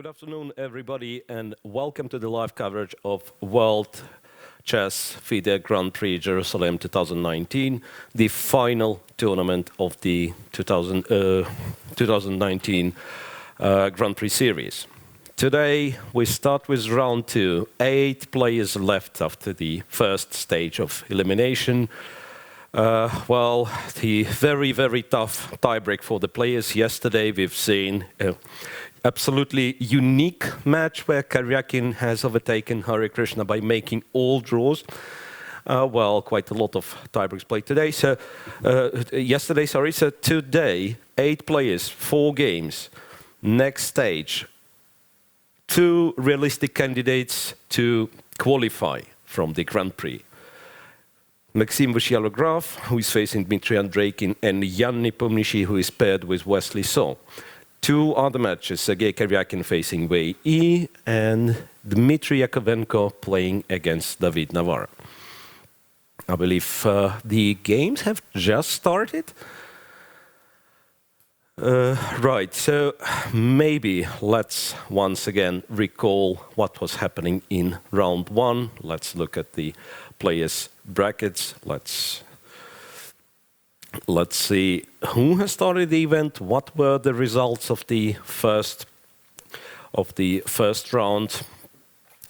Good afternoon, everybody, and welcome to the live coverage of World Chess FIDE Grand Prix Jerusalem 2019, the final tournament of the 2019 Grand Prix series. Today we start with round 2, 8 players left after the first stage of elimination. The very tough tiebreak for the players. Yesterday we've seen absolutely unique match where Karjakin has overtaken Hare Krishna by making all draws. Quite a lot of tiebreaks played today. Yesterday, sorry. So today, 8 players, 4 games. Next stage, 2 realistic candidates to qualify from the Grand Prix. Maxime Vachier-Lagrave, who is facing Dmitry Andreikin, and Nepomniachtchi, who is paired with Wesley So. 2 other matches, Sergei Karjakin facing Wei Yi and Dmitry Yakovenko playing against David Navara. I believe the games have just started. Right, so maybe let's once again recall what was happening in round 1. Let's look at the players' brackets. Let's see who has started the event, what were the results of the first round.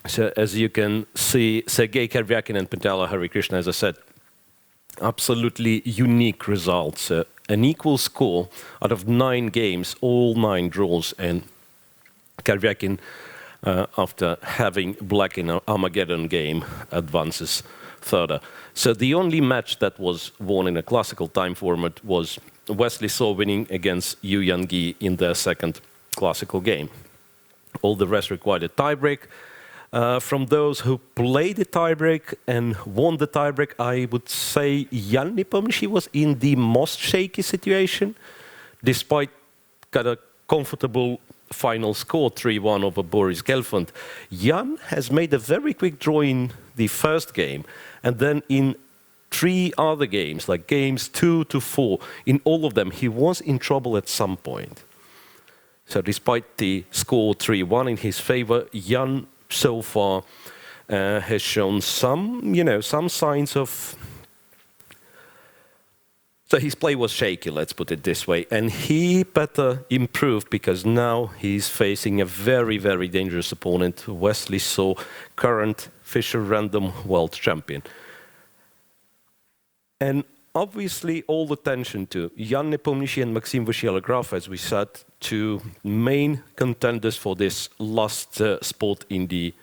So as you can see, Sergei Karjakin and Pentala Hare Krishna, as I said, absolutely unique results. An equal score out of 9 games, all 9 draws, and Karjakin, after having black in an Armageddon game, advances further. So the only match that was won in a classical time format was Wesley So winning against Yu Yangi in their second classical game. All the rest required a tiebreak. From those who played the tiebreak and won the tiebreak, I would say Nepomniachtchi was in the most shaky situation, despite kind of comfortable final score 3-1 over Boris Gelfand. Jan has made a very quick draw in the first game, and then in 3 other games, like games 2 to 4, in all of them he was in trouble at some point. So despite the score 3-1 in his favor, Jan so far has shown some signs of... So his play was shaky, let's put it this way, and he better improve because now he's facing a very dangerous opponent, Wesley So, current Fischer Random World Champion. And obviously all attention to Nepomniachtchi and Maxime Vachier-Lagrave, as we said, 2 main contenders for this last spot in the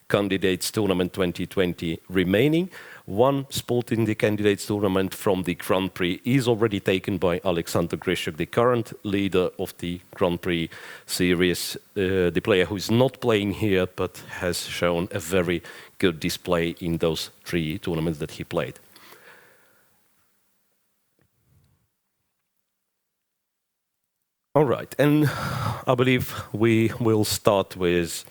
Candidates Tournament 2020 remaining. 1 spot in the Candidates Tournament from the Grand Prix is already taken by Alexander Grishuk, the current leader of the Grand Prix series, the player who is not playing here but has shown a very good display in those 3 tournaments that he played. All right, and I believe we will start with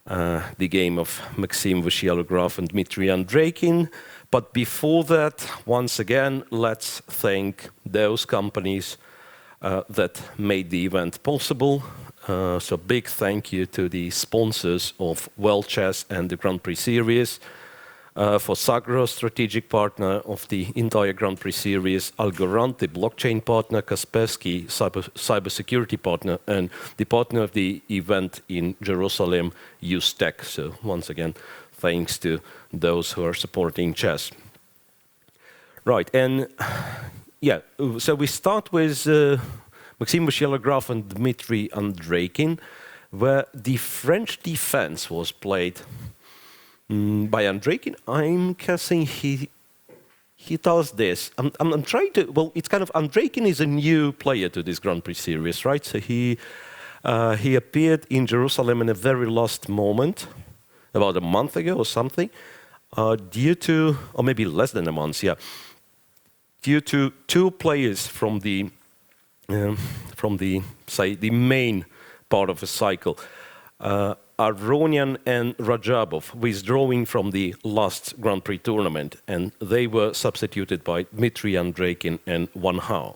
the game of Maxime Vachier-Lagrave and Dmitry Andreikin. But before that, once again, let's thank those companies that made the event possible. So big thank you to the sponsors of World Chess and the Grand Prix Series. For Sagro, strategic partner of the entire Grand Prix Series, Algorand, the blockchain partner, Kaspersky, cybersecurity partner, and the partner of the event in Jerusalem, UseTech. So once again, thanks to those who are supporting chess. Right, and yeah, so we start with Maxime Vachier-Lagrave and Dmitry Andreikin, where the French defense was played by Andreikin. I'm guessing he does this. I'm trying to... Well, it's kind of... Andreikin is a new player to this Grand Prix series, right? So he appeared in Jerusalem in a very last moment, about a month ago or something, due to... Or maybe less than a month, yeah. Due to 2 players from the say, the main part of the cycle, Aronian and Rajabov withdrawing from the last Grand Prix tournament, and they were substituted by Dmitry Andreikin and Wang Hao.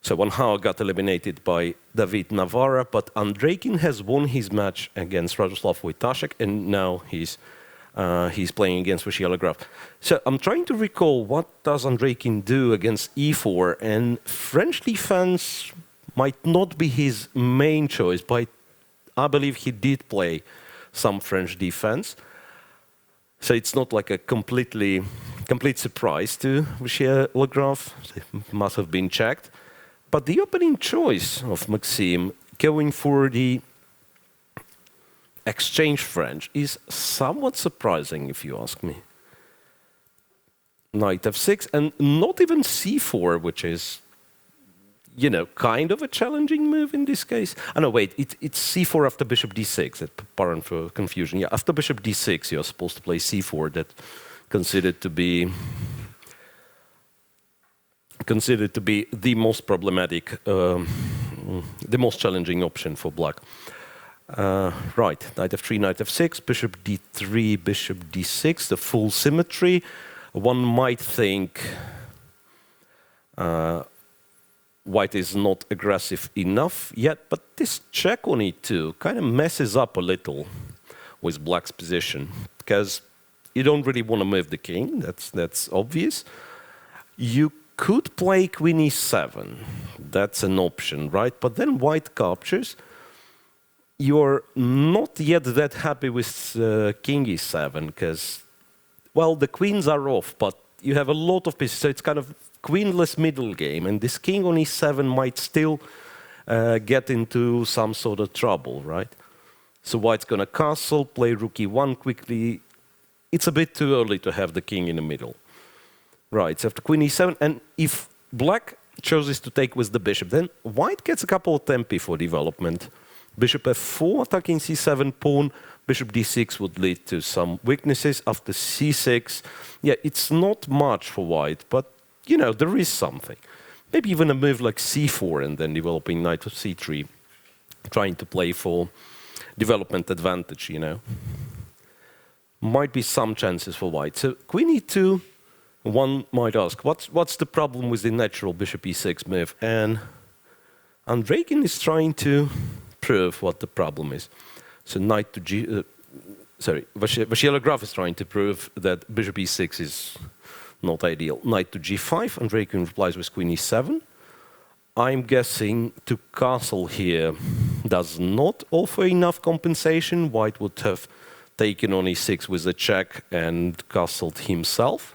So Van Gaal got eliminated by David Navara, but Andreikin has won his match against Radoslav Wojtaszek, and now he's playing against Vachier-Lagrave. So I'm trying to recall what does Andreikin do against e4, and French defense might not be his main choice, but I believe he did play some French defense. So it's not like a complete surprise to Vachier-Lagrave. It must have been checked. But the opening choice of Maxime going for the exchange French is somewhat surprising, if you ask me. Knight f6, and not even c4, which is, you know, kind of a challenging move in this case. Oh, no, wait, it's c4 after bishop d6. Pardon for confusion. Yeah, after bishop d6, you're supposed to play c4. That's considered to be the most problematic, the most challenging option for black. Right, knight f3, knight f6, bishop d3, bishop d6, the full symmetry. One might think white is not aggressive enough yet, but this check on e2 kind of messes up a little with black's position, because you don't really want to move the king, that's obvious. You could play queen e7, that's an option, right? But then white captures. You're not yet that happy with king e7, because, well, the queens are off, but you have a lot of pieces, so it's kind of queenless middle game, and this king on e7 might still get into some sort of trouble, right? So white's gonna castle, play rook e1 quickly. It's a bit too early to have the king in the middle. Right, so after queen e7, and if black chooses to take with the bishop, then white gets a couple of tempi for development. Bishop f4, attacking c7 pawn, bishop d6 would lead to some weaknesses. After c6, yeah, it's not much for white, but, you know, there is something. Maybe even a move like c4 and then developing knight to c3, trying to play for development advantage, you know. Might be some chances for white. So queen e2, one might ask, what's the problem with the natural bishop e6 move? And Andreikin is trying to prove what the problem is. So knight to g... Vachier-Lagrave is trying to prove that bishop e6 is not ideal. Knight to g5, Andreikin replies with queen e7. I'm guessing to castle here does not offer enough compensation. White would have taken on e6 with a check and castled himself.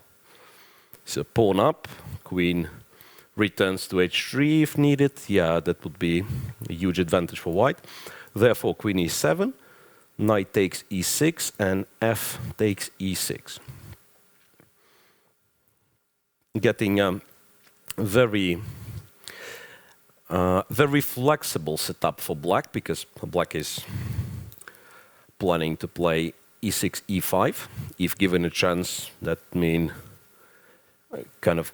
So pawn up, queen returns to h3 if needed. Yeah, that would be a huge advantage for white. Therefore, queen e7, knight takes e6, and f takes e6. Getting a very flexible setup for black, because black is planning to play e6, e5. If given a chance, that means kind of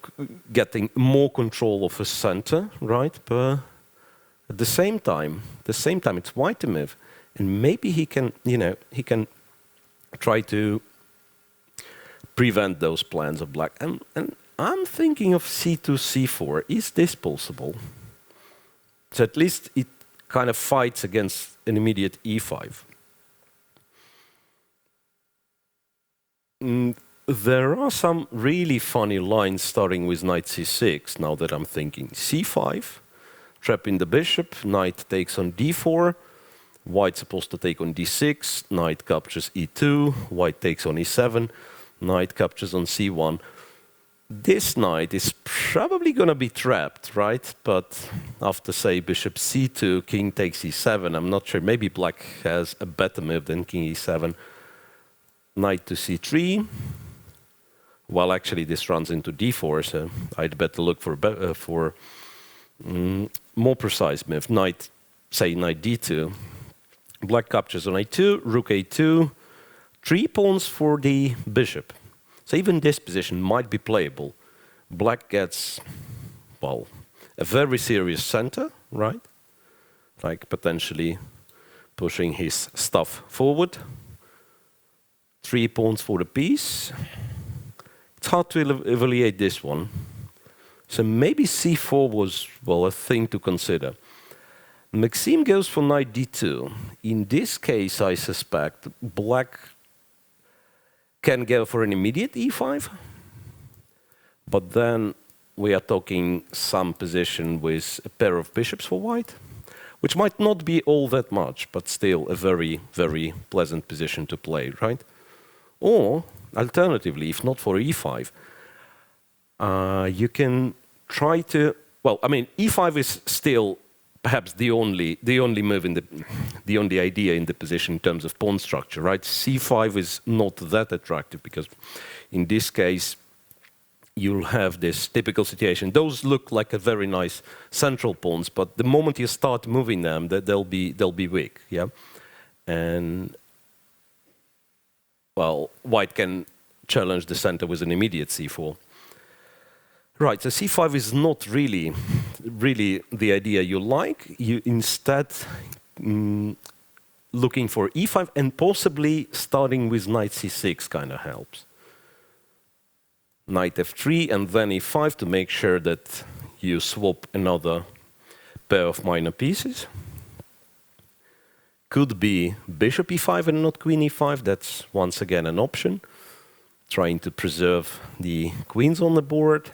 getting more control of the center, right? But at the same time, it's white to move, and maybe he can, you know, he can try to prevent those plans of black. And I'm thinking of c2, c4. Is this possible? So at least it kind of fights against an immediate e5. There are some really funny lines starting with knight c6, now that I'm thinking. c5, trapping the bishop, knight takes on d4, white's supposed to take on d6, knight captures e2, white takes on e7, knight captures on c1. This knight is probably going to be trapped, right? But after, say, bishop c2, king takes e7, I'm not sure. Maybe black has a better move than king e7. Knight to c3. Well, actually, this runs into d4, so I'd better look for more precise move. Knight, say, knight d2. Black captures on a2, rook a2. 3 pawns for the bishop. So even this position might be playable. Black gets, well, a very serious center, right? Like potentially pushing his stuff forward. 3 pawns for the piece. It's hard to evaluate this one. So maybe c4 was, well, a thing to consider. Maxime goes for knight d2. In this case, I suspect black can go for an immediate e5, but then we are talking some position with a pair of bishops for white, which might not be all that much, but still a very, very pleasant position to play, right? Or, alternatively, if not for e5, you can try to, well, I mean, e5 is still perhaps the only move in the only idea in the position in terms of pawn structure, right? c5 is not that attractive because in this case, you'll have this typical situation. Those look like a very nice central pawns, but the moment you start moving them, they'll be weak, yeah? And, well, white can challenge the center with an immediate c4. Right, so c5 is not really the idea you like. You instead looking for e5 and possibly starting with knight c6 kind of helps. Knight f3 and then e5 to make sure that you swap another pair of minor pieces. Could be bishop e5 and not queen e5. That's once again an option. Trying to preserve the queens on the board.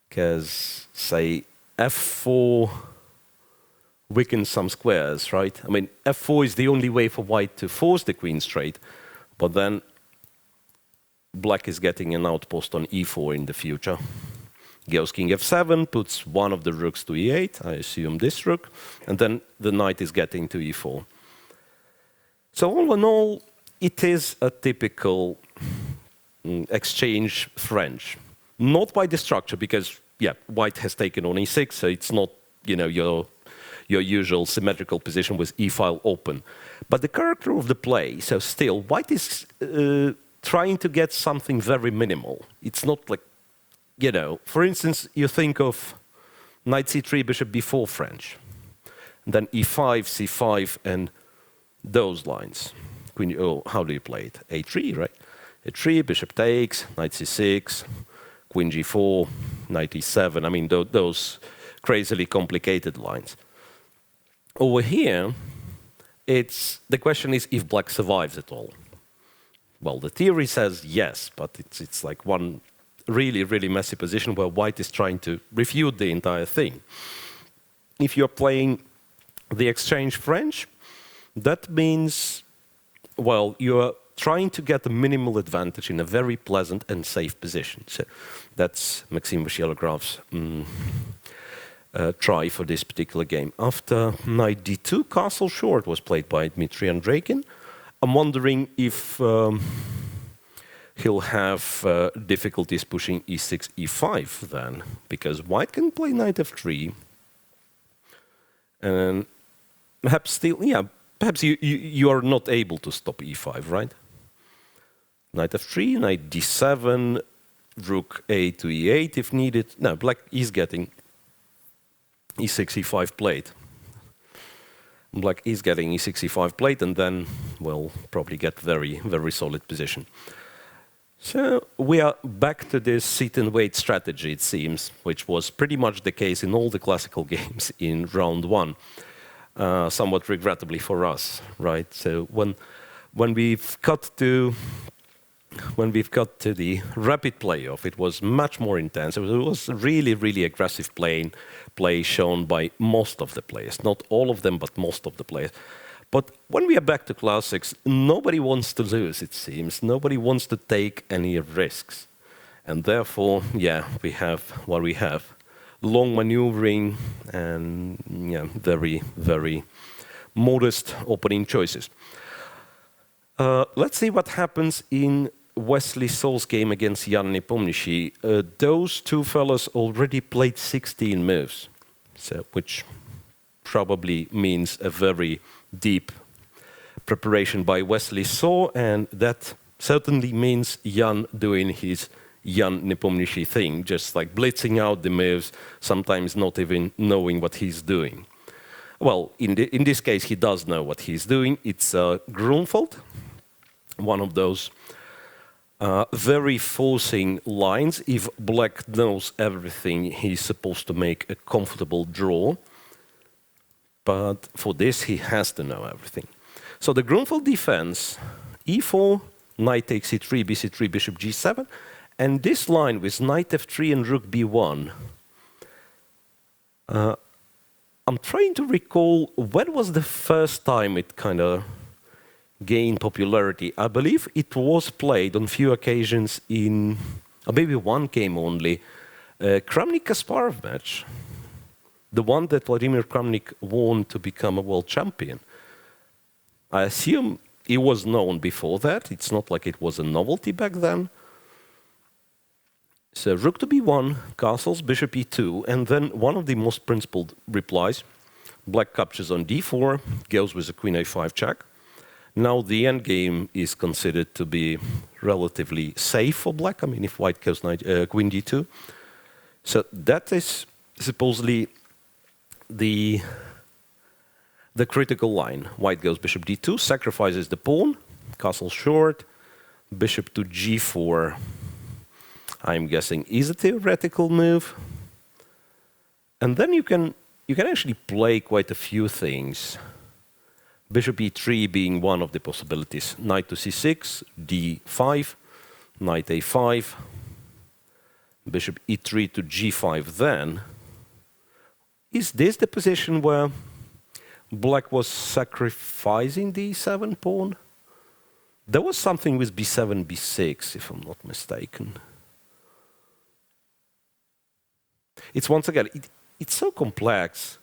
Because, say, f4 weakens some squares, right? I mean, f4 is the only way for white to force the queen straight, but then black is getting an outpost on e4 in the future. Goes king f7, puts one of the rooks to e8, I assume this rook, and then the knight is getting to e4. So all in all, it is a typical exchange French. Not by the structure, because, yeah, white has taken on e6, so it's not, you know, your usual symmetrical position with e file open. But the character of the play, so still, white is trying to get something very minimal. It's not like, you know, for instance, you think of knight c3, bishop b4 French, and then e5, c5, and those lines. Queen, oh, how do you play it? a3, right? a3, bishop takes, knight c6, queen g4, knight e7. I mean, those crazily complicated lines. Over here, the question is if black survives at all. Well, the theory says yes, but it's like one really, really messy position where white is trying to refute the entire thing. If you're playing the exchange French, that means, well, you're trying to get a minimal advantage in a very pleasant and safe position. So that's Maxime Vachier-Lagrave's try for this particular game. After knight d2, castle short was played by Dmitry Andreikin. I'm wondering if he'll have difficulties pushing e6, e5 then, because white can play knight f3, and perhaps still, yeah, perhaps you are not able to stop e5, right? Knight f3, knight d7, rook a to e8 if needed. No, black is getting e6, e5 played. Black is getting e6, e5 played, and then we'll probably get very, very solid position. So we are back to this sit-and-wait strategy, it seems, which was pretty much the case in all the classical games in round one, somewhat regrettably for us, right? So when we've got to the rapid playoff, it was much more intense. It was really, really aggressive play shown by most of the players. Not all of them, but most of the players. But when we are back to classics, nobody wants to lose, it seems. Nobody wants to take any risks. And therefore, yeah, we have what we have. Long maneuvering and yeah, very, very modest opening choices. Let's see what happens in Wesley So's game against Jan Nepomniachtchi. Those two fellas already played 16 moves, so, which probably means a very deep preparation by Wesley So, and that certainly means Jan doing his Jan Nepomniachtchi thing, just like blitzing out the moves, sometimes not even knowing what he's doing. Well, in this case, he does know what he's doing. It's Grunfeld, one of those very forcing lines. If black knows everything, he's supposed to make a comfortable draw. But for this, he has to know everything. So the Grunfeld defense, e4, knight takes e3, bc3, bishop g7. And this line with knight f3 and rook b1, I'm trying to recall when was the first time it kind of gained popularity. I believe it was played on few occasions in, or maybe one game only, Kramnik-Kasparov match. The one that Vladimir Kramnik won to become a world champion. I assume it was known before that. It's not like it was a novelty back then. So rook to b1, castles, bishop e2, and then one of the most principled replies. Black captures on d4, goes with a queen a5 check. Now the endgame is considered to be relatively safe for black. I mean, if white goes queen d2. So that is supposedly the critical line. White goes bishop d2, sacrifices the pawn, castle short, bishop to g4. I'm guessing is a theoretical move. And then you can actually play quite a few things. Bishop e3 being one of the possibilities. Knight to c6, d5, knight a5, bishop e3 to g5 then. Is this the position where black was sacrificing the e7 pawn? There was something with b7, b6, if I'm not mistaken. It's once again, it's so complex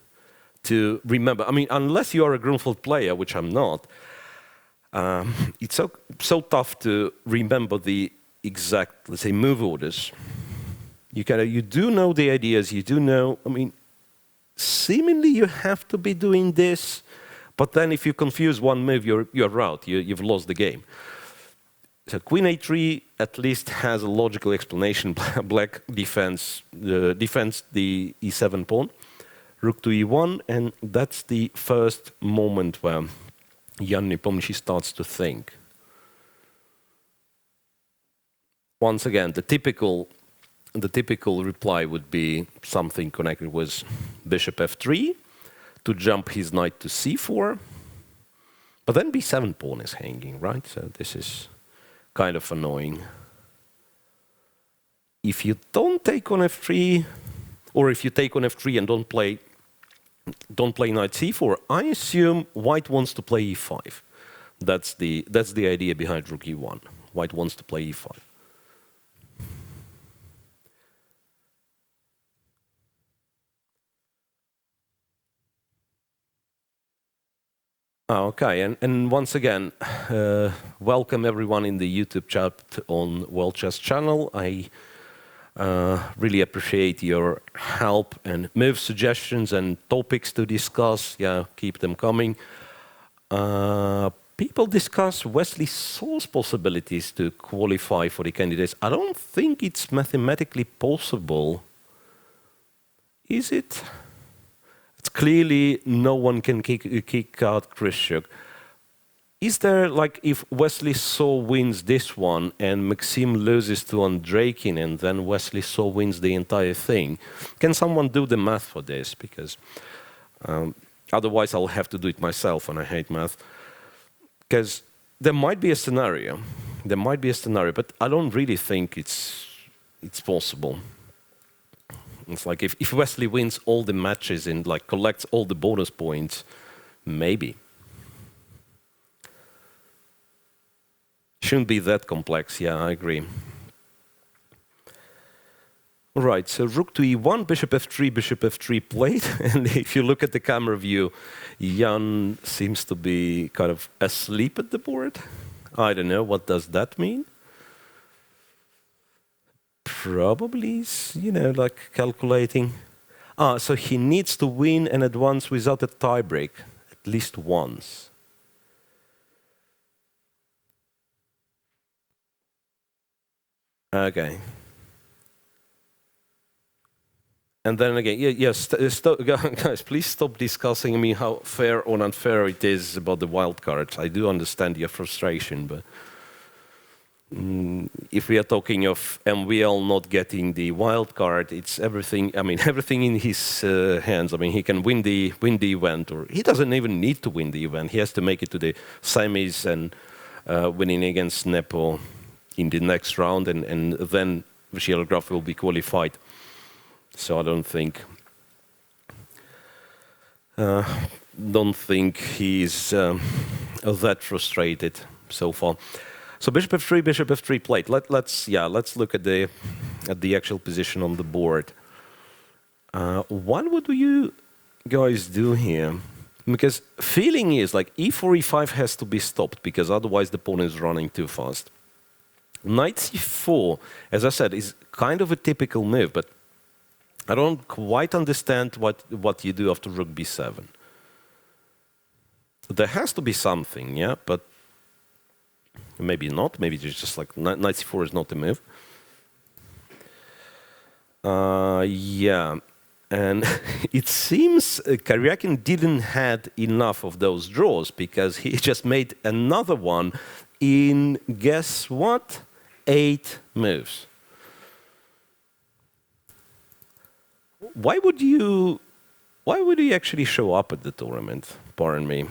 to remember. I mean, unless you are a Grunfeld player, which I'm not, it's so tough to remember the exact, let's say, move orders. You do know the ideas, you do know, I mean, seemingly you have to be doing this, but then if you confuse one move, you're out, you've lost the game. So queen a3 at least has a logical explanation. Black defends the e7 pawn, rook to e1, and that's the first moment where Jan Nepomniachtchi starts to think. Once again, the typical reply would be something connected with bishop f3 to jump his knight to c4, but then b7 pawn is hanging, right? So this is kind of annoying. If you don't take on f3, or if you take on f3 and don't play knight c4, I assume white wants to play e5. That's the idea behind rook e1. White wants to play e5. Okay, and once again, welcome everyone in the YouTube chat on World Chess Channel. I really appreciate your help and move suggestions and topics to discuss. Yeah, keep them coming. People discuss Wesley So's possibilities to qualify for the candidates. I don't think it's mathematically possible. Is it? It's clearly no one can kick out Krysiuk. Is there, like, if Wesley So wins this one and Maxime loses to Andreikin and then Wesley So wins the entire thing, can someone do the math for this? Because otherwise I'll have to do it myself, and I hate math. Because there might be a scenario. There might be a scenario, but I don't really think it's possible. It's like if Wesley wins all the matches and like collects all the bonus points, maybe. Shouldn't be that complex, yeah, I agree. All right, so rook to e1, bishop f3 played. And if you look at the camera view, Jan seems to be kind of asleep at the board. I don't know, what does that mean? Probably, you know, like calculating. So he needs to win and advance without a tiebreak, at least once. Okay. And then again, yes, guys, please stop discussing me how fair or unfair it is about the wild cards. I do understand your frustration, but if we are talking of MVL not getting the wild card, it's everything. I mean, everything in his hands. I mean, he can win the event, or he doesn't even need to win the event. He has to make it to the semis and winning against Nepo in the next round, and then Vachier-Lagrave will be qualified. So I don't think he's that frustrated so far. So bishop f3 played. Let's look at the actual position on the board. What would you guys do here? Because feeling is like e4, e5 has to be stopped because otherwise the opponent is running too fast. Knight c4, as I said, is kind of a typical move, but I don't quite understand what you do after rook b7. There has to be something, yeah, but maybe not. Maybe it's just like knight c4 is not the move. Yeah, and it seems Karjakin didn't had enough of those draws because he just made another one in, guess what, 8 moves. Why would you actually show up at the tournament? Pardon me.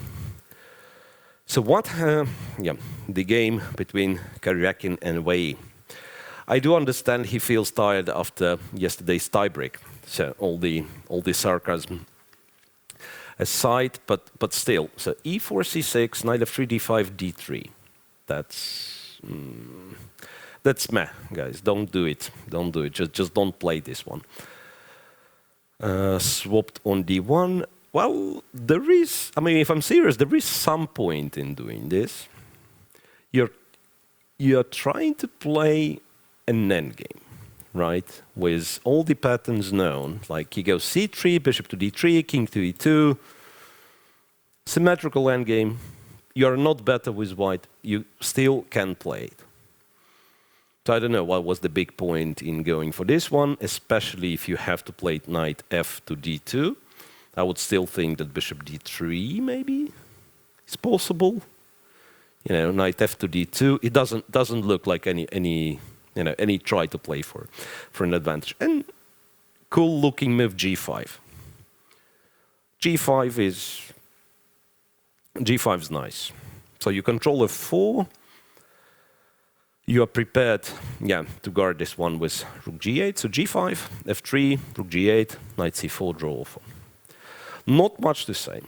So the game between Karjakin and Wei Yi. I do understand he feels tired after yesterday's tiebreak. So all the sarcasm aside, but still. So e4, c6, knight f3, d5, d3. That's meh, guys. Don't do it. Don't do it. Just don't play this one. Swapped on d1. Well, there is, I mean, if I'm serious, there is some point in doing this. You're trying to play an endgame, right? With all the patterns known, like you go c3, bishop to d3, king to e2, symmetrical endgame. You're not better with white. You still can play it. So I don't know what was the big point in going for this one, especially if you have to play knight f to d2. I would still think that bishop d3 maybe is possible. You know, knight f to d2. It doesn't look like any try to play for an advantage. And cool looking move g5. G5 is nice. So you control f4. You are prepared, to guard this one with rook g8. So g5, f3, rook g8, knight c4, draw off. Not much to say.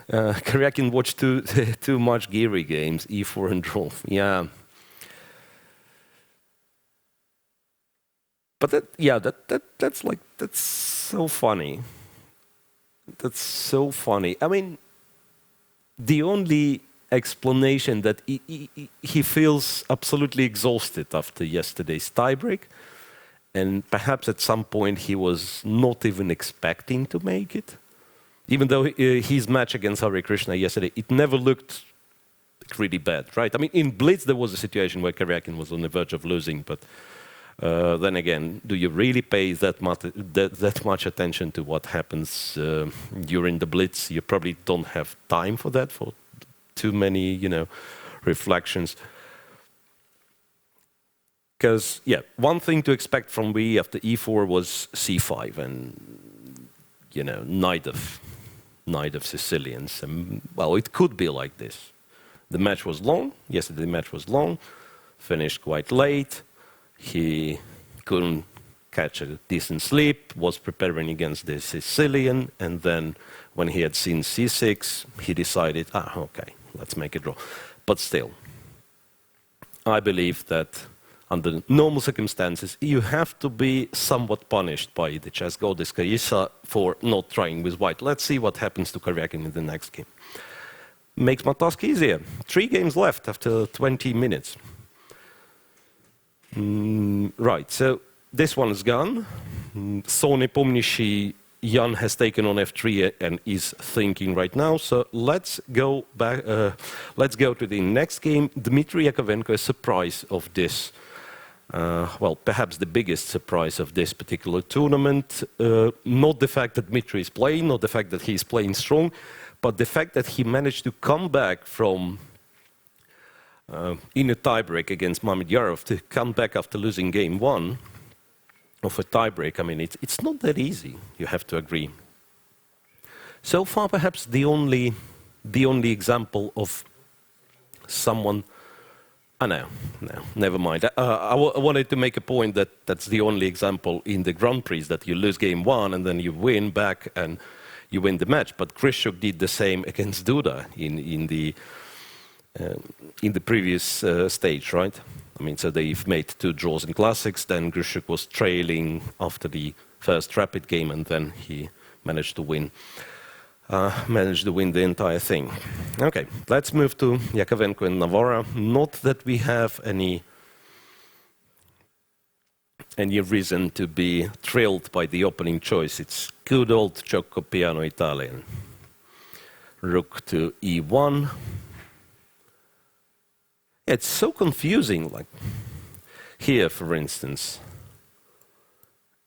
Karjakin watched too much Geary games, e4 and draw. Yeah. But that's so funny. That's so funny. I mean, the only explanation that he feels absolutely exhausted after yesterday's tiebreak, and perhaps at some point he was not even expecting to make it. Even though his match against Hare Krishna yesterday, it never looked really bad, right? I mean, in Blitz there was a situation where Karjakin was on the verge of losing, but then again, do you really pay that much attention to what happens during the Blitz? You probably don't have time for that, for too many, reflections. Because, one thing to expect from Wei Yi after e4 was c5 and, knight of Sicilians. And, well, it could be like this. The match was long. Yesterday the match was long. Finished quite late. He couldn't catch a decent sleep, was preparing against the Sicilian, and then when he had seen c6, he decided, okay, let's make a draw. But still, I believe that under normal circumstances, you have to be somewhat punished by the chess goddess Kaisa for not trying with white. Let's see what happens to Karjakin in the next game. Makes my task easier. 3 games left after 20 minutes. Right, so this one is gone. So Nepomniachtchi, Jan has taken on f3 and is thinking right now. So let's go back. Let's go to the next game. Dmitry Yakovenko, a surprise of this. Well, perhaps the biggest surprise of this particular tournament. Not the fact that Dmitry is playing, not the fact that he's playing strong, but the fact that he managed to come back from in a tiebreak against Mamedyarov to come back after losing game one of a tiebreak. I mean, it's not that easy, you have to agree. So far, perhaps the only example of someone. No, never mind. I wanted to make a point that that's the only example in the Grand Prix that you lose game one and then you win back and you win the match. But Krysiuk did the same against Duda in the previous stage, right? I mean, so they've made 2 draws in classics. Then Krysiuk was trailing after the first rapid game, and then he managed to win. The entire thing. Okay, let's move to Yakovenko and Navara. Not that we have any reason to be thrilled by the opening choice. It's good old Gioco Piano Italian. Rook to e1. It's so confusing, like here, for instance.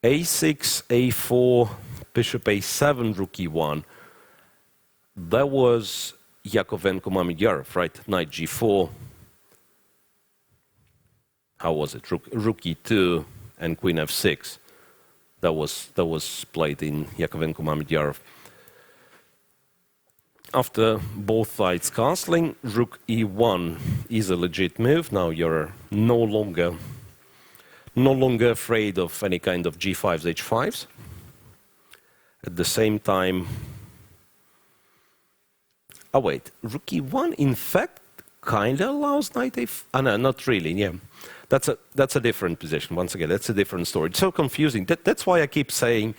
a6, a4, bishop a7, rook e1. That was Yakovenko Mamedyarov, right? Knight g4. How was it? Rook e2 and queen f6. That was played in Yakovenko Mamedyarov. After both sides castling, rook e1 is a legit move. Now you're no longer afraid of any kind of g5s, h5s. At the same time. Oh wait, rook e1 in fact kind of allows knight a4. No, not really. Yeah, that's a different position. Once again, that's a different story. It's so confusing. That's why I keep saying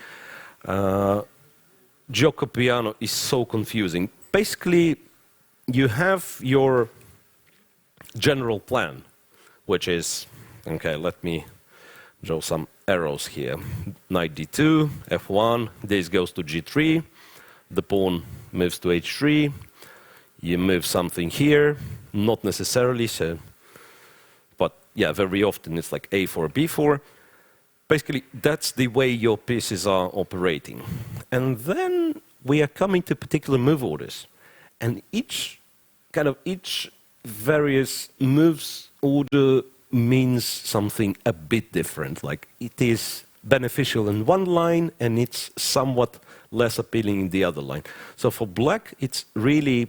Gioco Piano is so confusing. Basically, you have your general plan, which is okay. Let me draw some arrows here. Knight d2, f1. This goes to g3. The pawn moves to h3. You move something here, not necessarily, so, but yeah, very often it's like a4, b4. Basically, that's the way your pieces are operating. And then we are coming to particular move orders. And each various moves order means something a bit different. Like it is beneficial in one line and it's somewhat less appealing in the other line. So for black, it's really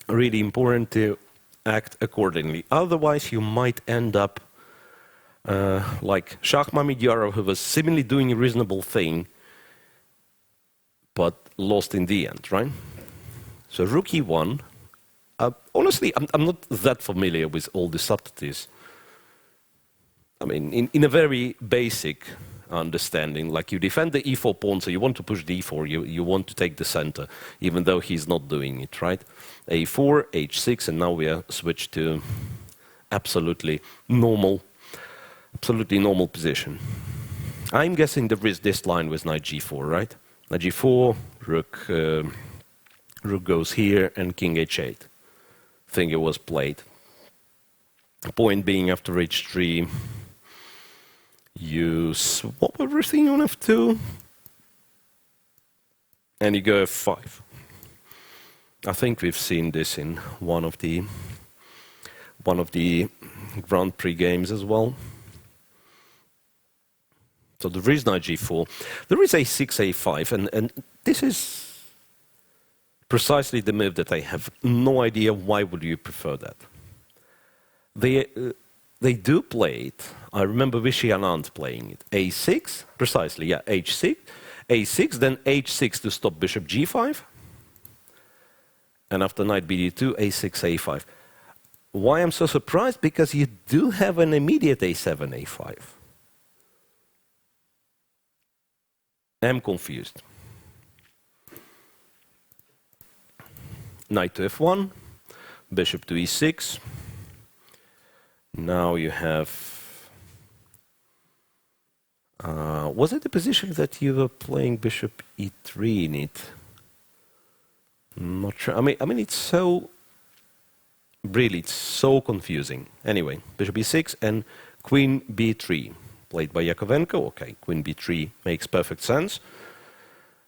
important to act accordingly. Otherwise, you might end up like Shah Mamedyarov, who was seemingly doing a reasonable thing, but lost in the end, right? So rook e1. Honestly, I'm not that familiar with all the subtleties. I mean, in a very basic understanding, like you defend the e4 pawn, so you want to push d4, you want to take the center, even though he's not doing it, right? a4, h6, and now we are switched to absolutely normal position. I'm guessing there is this line with knight g4, right? Knight g4, rook goes here, and king h8. I think it was played. Point being after h3, you swap everything on f2, and you go f5. I think we've seen this in one of the Grand Prix games as well. So there is knight g4, there is a6, a5, and this is precisely the move that I have no idea why would you prefer that. They do play it. I remember Vishy Anand playing it. a6, precisely, yeah, h6, a6, then h6 to stop bishop g5. And after knight bd2, a6, a5. Why I'm so surprised? Because you do have an immediate a7, a5. I'm confused. Knight to f1, bishop to e6. Now you have... was it the position that you were playing bishop e3 in it? Not sure. I mean, it's so... Really, it's so confusing. Anyway, bishop e6 and queen b3. Played by Yakovenko. Okay, queen b3 makes perfect sense.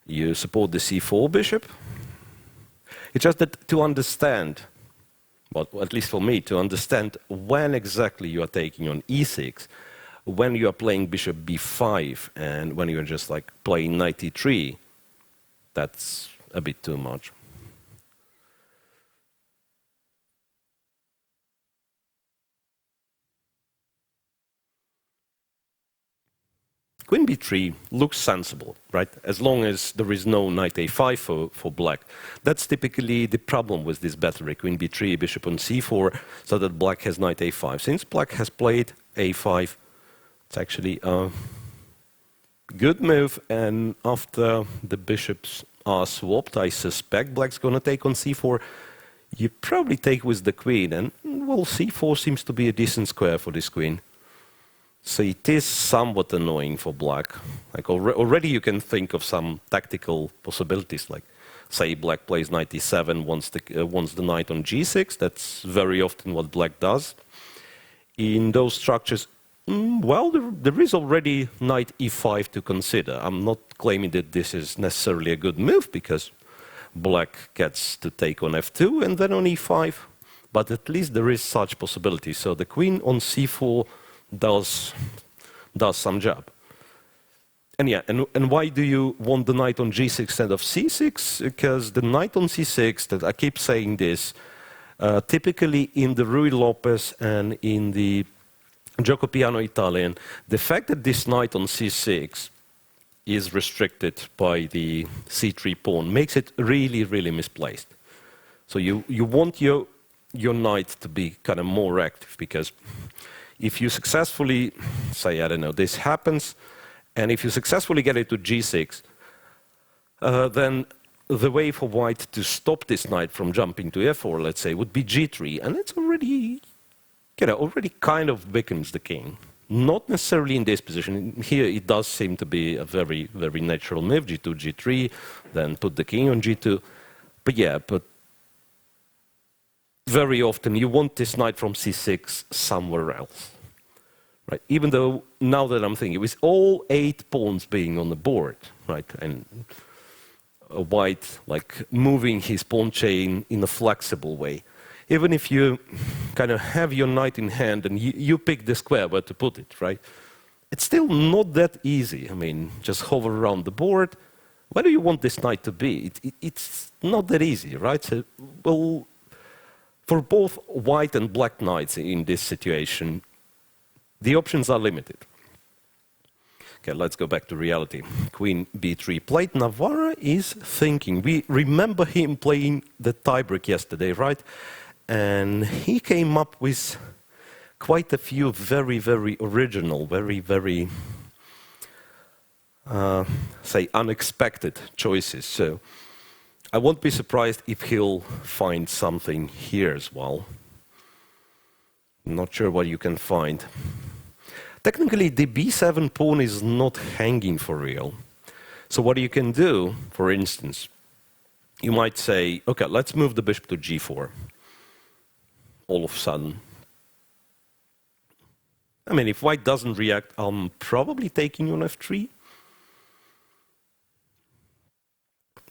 You support the c4 bishop. It's just that to understand but at least for me, to understand when exactly you are taking on e6, when you are playing bishop b5, and when you're just like playing knight e3, that's a bit too much. Queen b3 looks sensible, right? As long as there is no knight a5 for black. That's typically the problem with this battery, queen b3, bishop on c4, so that black has knight a5. Since black has played a5, it's actually a good move, and after the bishops are swapped, I suspect black's going to take on c4. You probably take with the queen, and well, c4 seems to be a decent square for this queen. So it is somewhat annoying for black. Like already you can think of some tactical possibilities, like say black plays knight e7, wants the knight on g6. That's very often what black does. In those structures, well, there is already knight e5 to consider. I'm not claiming that this is necessarily a good move, because black gets to take on f2 and then on e5. But at least there is such possibility. So the queen on c4 does some job. And yeah, and why do you want the knight on g6 instead of c6? Because the knight on c6, that I keep saying this, typically in the Ruy Lopez and in the Giocopiano Italian, the fact that this knight on c6 is restricted by the c3 pawn makes it really, really misplaced. So you want your knight to be kind of more active, because if you successfully, say, I don't know, this happens, and if you successfully get it to g6, then the way for white to stop this knight from jumping to f4, let's say, would be g3, and it's already, already kind of weakens the king. Not necessarily in this position. Here it does seem to be a very, very natural move, g2, g3, then put the king on g2. But yeah, but very often you want this knight from c6 somewhere else, right? Even though, now that I'm thinking, with all 8 pawns being on the board, right, and white like moving his pawn chain in a flexible way, even if you kind of have your knight in hand and you pick the square where to put it, right, it's still not that easy. I mean, just hover around the board. Where do you want this knight to be? It's not that easy, right? So, well, for both white and black knights in this situation, the options are limited. Okay, let's go back to reality. Queen b3 played. Navara is thinking. We remember him playing the tiebreak yesterday, right? And he came up with quite a few very, very original, very, say, unexpected choices. So I won't be surprised if he'll find something here as well. I'm not sure what you can find. Technically, the b7 pawn is not hanging for real. So what you can do, for instance, you might say, okay, let's move the bishop to g4. All of a sudden. I mean, if white doesn't react, I'm probably taking on f3.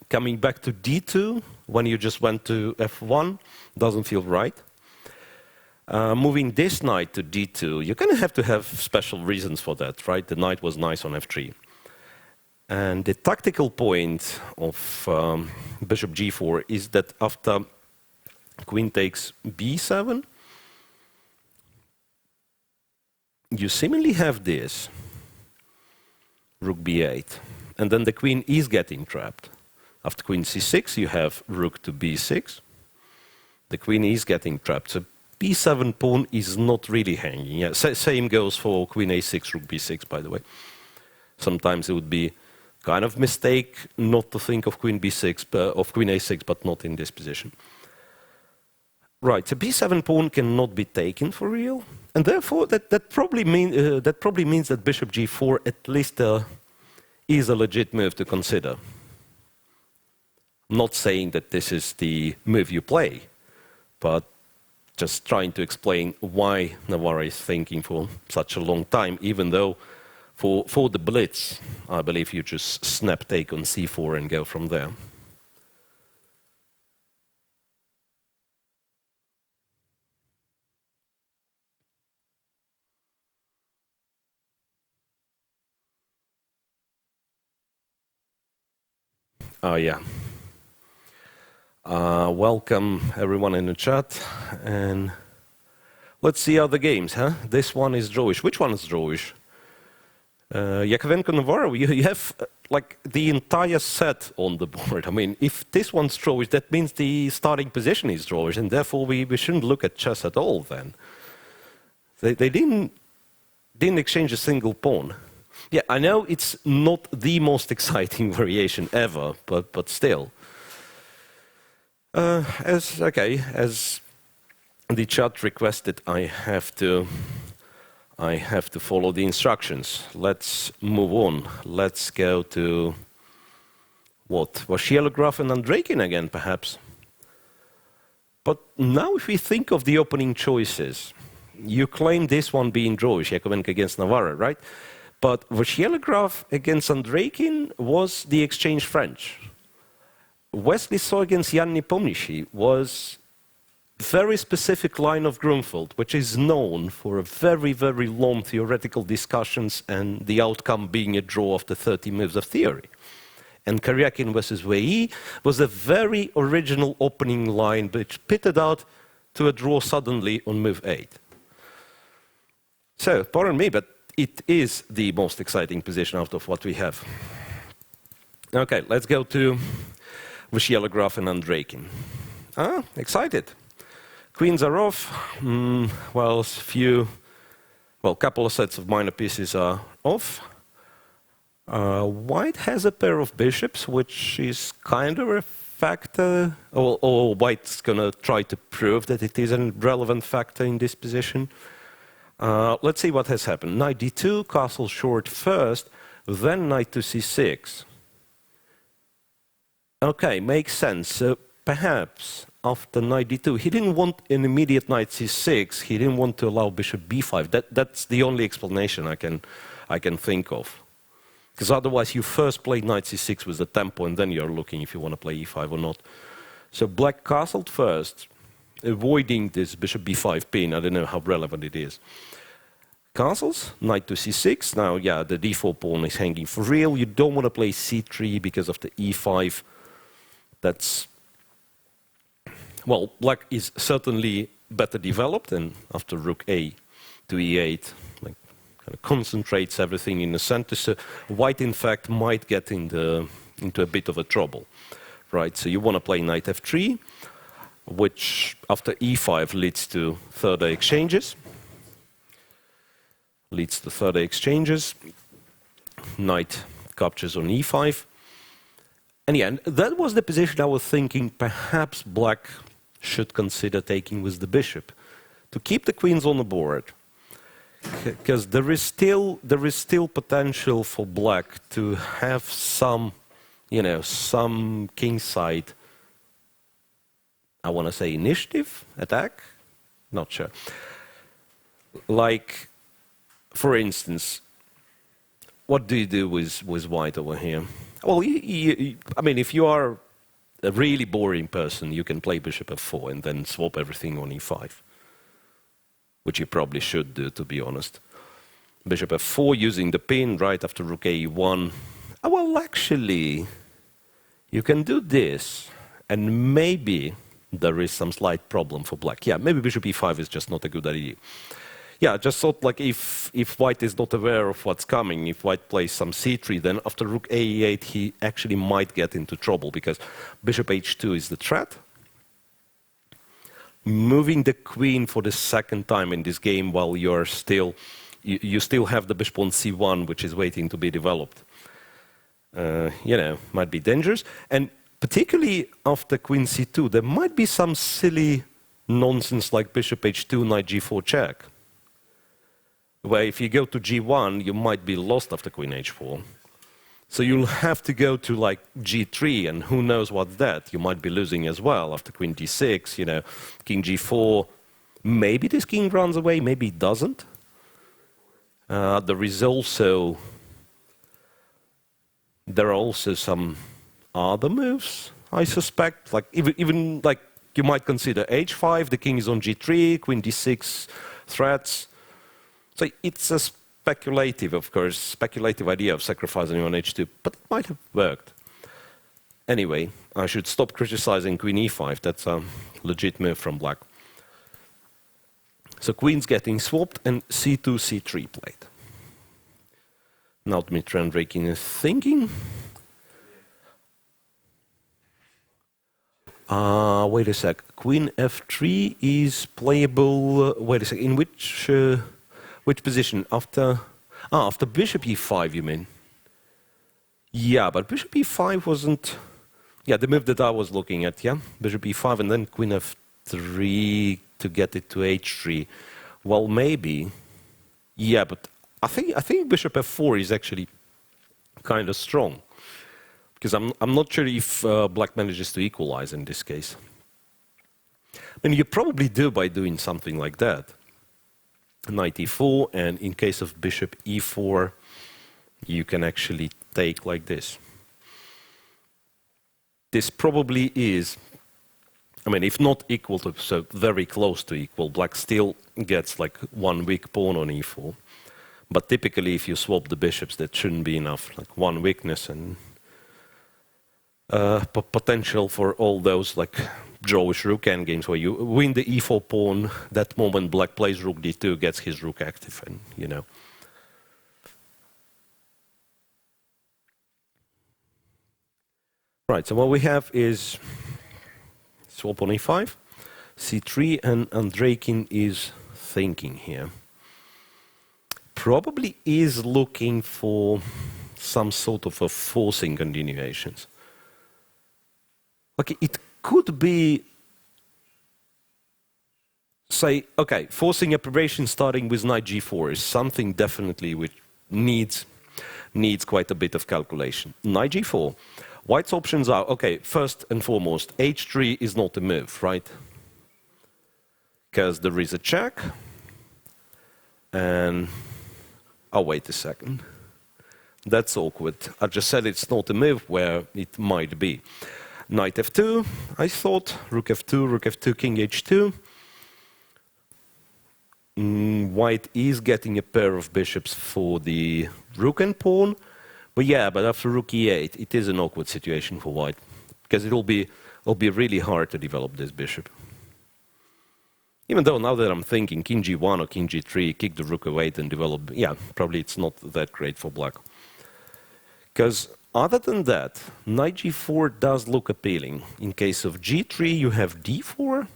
Coming back to d2, when you just went to f1, doesn't feel right. Moving this knight to d2, you're going to have special reasons for that, right? The knight was nice on f3. And the tactical point of bishop g4 is that after queen takes b7, you seemingly have this, rook b8, and then the queen is getting trapped. After queen c6, you have rook to b6. The queen is getting trapped. So b7 pawn is not really hanging. Yeah, same goes for queen a6, rook b6, by the way. Sometimes it would be kind of mistake not to think of queen b6, of queen a6, but not in this position. Right, so b7 pawn cannot be taken for real, and therefore that probably means that bishop g4 at least is a legit move to consider. I'm not saying that this is the move you play, but just trying to explain why Navara is thinking for such a long time, even though for the blitz, I believe you just snap take on c4 and go from there. Oh, yeah. Welcome everyone in the chat, and let's see other games, huh? This one is drawish. Which one is drawish? Yakovenko Navara, you have like the entire set on the board. I mean, if this one's drawish, that means the starting position is drawish, and therefore we shouldn't look at chess at all then. They didn't exchange a single pawn. Yeah, I know it's not the most exciting variation ever, but still. As the chat requested, I have to follow the instructions. Let's move on. Let's go to what? Vachier-Lagrave and Andreikin again, perhaps. But now if we think of the opening choices, you claim this one being drawish, Yakovenko against Navara, right? But Vachier-Lagrave against Andreikin was the exchange French. Wesley So against Nepomniachtchi was a very specific line of Grunfeld, which is known for a very, very long theoretical discussions and the outcome being a draw after 30 moves of theory. And Karjakin versus Wei Yi was a very original opening line which pitted out to a draw suddenly on move 8. So, pardon me, but it is the most exciting position out of what we have. Okay, let's go to Vachier-Lagrave and Andreikin. Excited. Queens are off. Well, couple of sets of minor pieces are off. White has a pair of bishops, which is kind of a factor. Or White's gonna try to prove that it is a relevant factor in this position. Let's see what has happened. Knight d2, castle short first, then knight to c6. Okay, makes sense. So perhaps after knight d2, he didn't want an immediate knight c6. He didn't want to allow bishop b5. That's the only explanation I can think of. Because otherwise, you first play knight c6 with the tempo, and then you're looking if you want to play e5 or not. So black castled first, avoiding this bishop b5 pin. I don't know how relevant it is. Castles, knight to c6. Now, yeah, the d4 pawn is hanging for real. You don't want to play c3 because of the e5. That's, well, black is certainly better developed, and after rook a to e8, like, kind of concentrates everything in the center. So white, in fact, might get into a bit of a trouble, right? So you want to play knight f3, which after e5 leads to further exchanges. Knight captures on e5. And yeah, that was the position I was thinking perhaps black should consider taking with the bishop to keep the queens on the board. Because there is still potential for black to have some, some kingside, I want to say initiative, attack, not sure. Like, for instance, what do you do with white over here? Well, I mean, if you are a really boring person, you can play bishop f4 and then swap everything on e5, which you probably should do, to be honest. Bishop f4 using the pin right after rook a1. Well, actually, you can do this, and maybe there is some slight problem for black. Yeah, maybe bishop e5 is just not a good idea. Yeah, just thought like if white is not aware of what's coming, if white plays some c3, then after rook a8 he actually might get into trouble because bishop h2 is the threat. Moving the queen for the second time in this game while you still have the bishop on c1, which is waiting to be developed, might be dangerous. And particularly after queen c2, there might be some silly nonsense like bishop h2, knight g4 check, where if you go to g1, you might be lost after queen h4. So you'll have to go to like g3, and who knows what's that? You might be losing as well after queen d6, king g4. Maybe this king runs away, maybe it doesn't. There are also some other moves, I suspect. Like even like you might consider h5, the king is on g3, queen d6 threats. So it's a speculative idea of sacrificing on h2, but it might have worked. Anyway, I should stop criticizing queen e5. That's a legit move from black. So queen's getting swapped and c2, c3 played. Now Dmitry Andreikin is thinking. Wait a sec. Queen f3 is playable. Wait a sec. In which position? After bishop e5, you mean? Yeah, but bishop e5 wasn't. Yeah, the move that I was looking at. Yeah, bishop e5 and then queen f3 to get it to h3. Well, maybe. Yeah, but I think bishop f4 is actually kind of strong. Because I'm not sure if black manages to equalize in this case. I mean, you probably do by doing something like that. Knight e4, and in case of bishop e4, you can actually take like this. This probably is, I mean, if not equal to, so very close to equal, black still gets like one weak pawn on e4. But typically, if you swap the bishops, that shouldn't be enough, like one weakness and potential for all those like drawish rook endgames where you win the e4 pawn, that moment black plays rook d2, gets his rook active, and you know. Right, so what we have is swap on e5, c3, and Andreikin is thinking here. Probably is looking for some sort of a forcing continuations. Okay, it could be, say, okay, forcing a preparation starting with knight g4 is something definitely which needs quite a bit of calculation. Knight g4. White's options are, okay, first and foremost, h3 is not a move, right? Because there is a check. And, oh, wait a second. That's awkward. I just said it's not a move where it might be. Knight f2, I thought. Rook f2, king h2. White is getting a pair of bishops for the rook and pawn. But yeah, but after rook e8, it is an awkward situation for white. Because it'll be really hard to develop this bishop. Even though now that I'm thinking king g1 or king g3, kick the rook away and develop, yeah, probably it's not that great for black. Because other than that, knight g4 does look appealing. In case of g3, you have d4.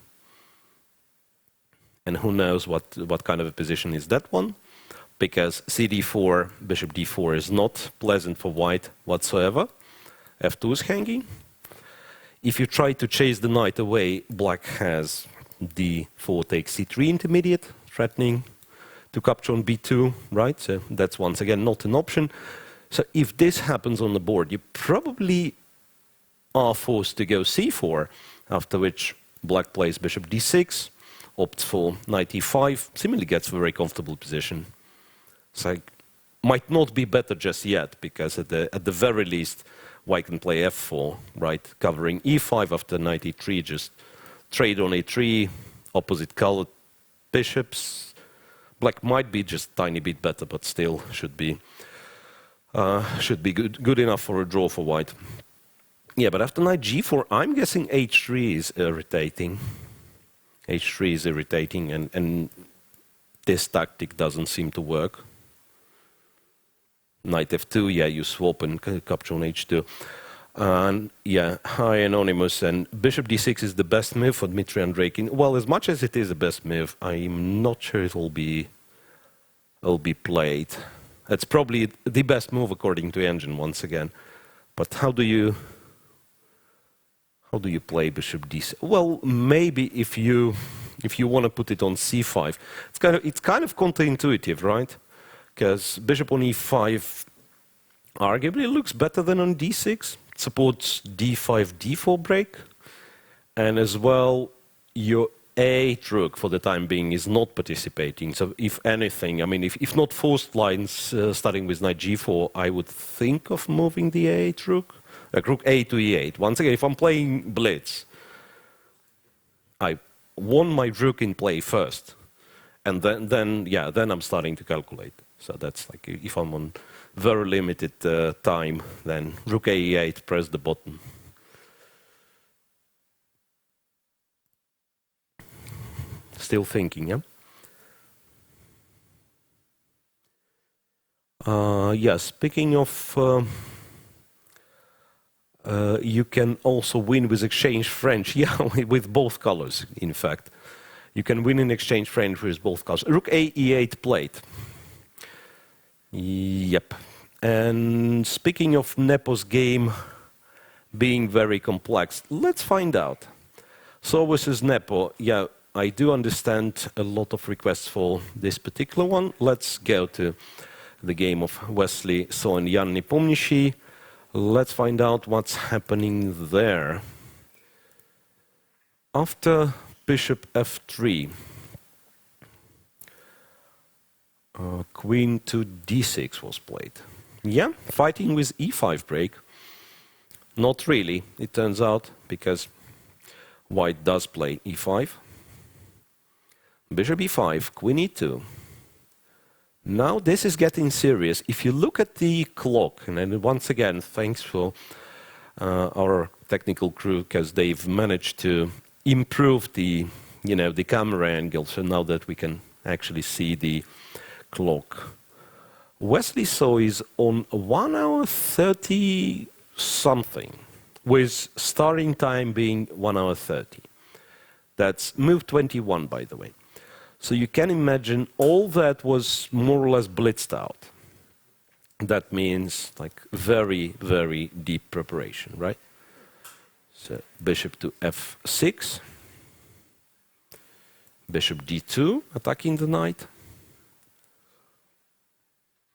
And who knows what kind of a position is that one. Because cd4, bishop d4 is not pleasant for white whatsoever. f2 is hanging. If you try to chase the knight away, black has d4 takes c3 intermediate, threatening to capture on b2, right? So that's once again not an option. So if this happens on the board, you probably are forced to go c4, after which black plays bishop d6, opts for knight e5, similarly gets a very comfortable position. So might not be better just yet, because at the very least, white can play f4, right? Covering e5 after knight e3, just trade on a3, opposite colored bishops. Black might be just a tiny bit better, but still should be good enough for a draw for white. Yeah, but after knight g4, I'm guessing h3 is irritating. h3 is irritating, and this tactic doesn't seem to work. Knight f2, yeah, you swap and capture on h2. And yeah, hi Anonymous, and bishop d6 is the best move for Dmitry Andreikin. Well, as much as it is the best move, I'm not sure it'll be played. It's probably the best move according to Engine once again. But how do you play bishop d6? Well, maybe if you want to put it on c5, it's kind of counterintuitive, right? Because bishop on e5 arguably looks better than on d6. It supports d5, d4 break. And as well, your a8 rook for the time being is not participating. So if anything, I mean, if not forced lines starting with knight g4, I would think of moving the a8 rook. Like rook a to e8. Once again, if I'm playing blitz, I want my rook in play first. And then I'm starting to calculate. So that's like, if I'm on very limited time, then rook a8, press the button. Still thinking, yeah? Yes, speaking of, you can also win with exchange French. Yeah, with both colors, in fact. You can win in exchange French with both colors. Rook A, E8 played. Yep. And speaking of Nepo's game being very complex, let's find out. So versus Nepo, yeah, I do understand a lot of requests for this particular one. Let's go to the game of Wesley So and Nepomniachtchi. Let's find out what's happening there. After bishop f3, queen to d6 was played. Yeah, fighting with e5 break. Not really, it turns out, because white does play e5. Bishop e5, queen e2. Now this is getting serious. If you look at the clock, and then once again, thanks for our technical crew, because they've managed to improve the, the camera angle, so now that we can actually see the clock. Wesley So is on 1 hour 30 something, with starting time being 1 hour 30. That's move 21, by the way. So you can imagine all that was more or less blitzed out. That means like very, very deep preparation, right? So bishop to f6, bishop d2, attacking the knight.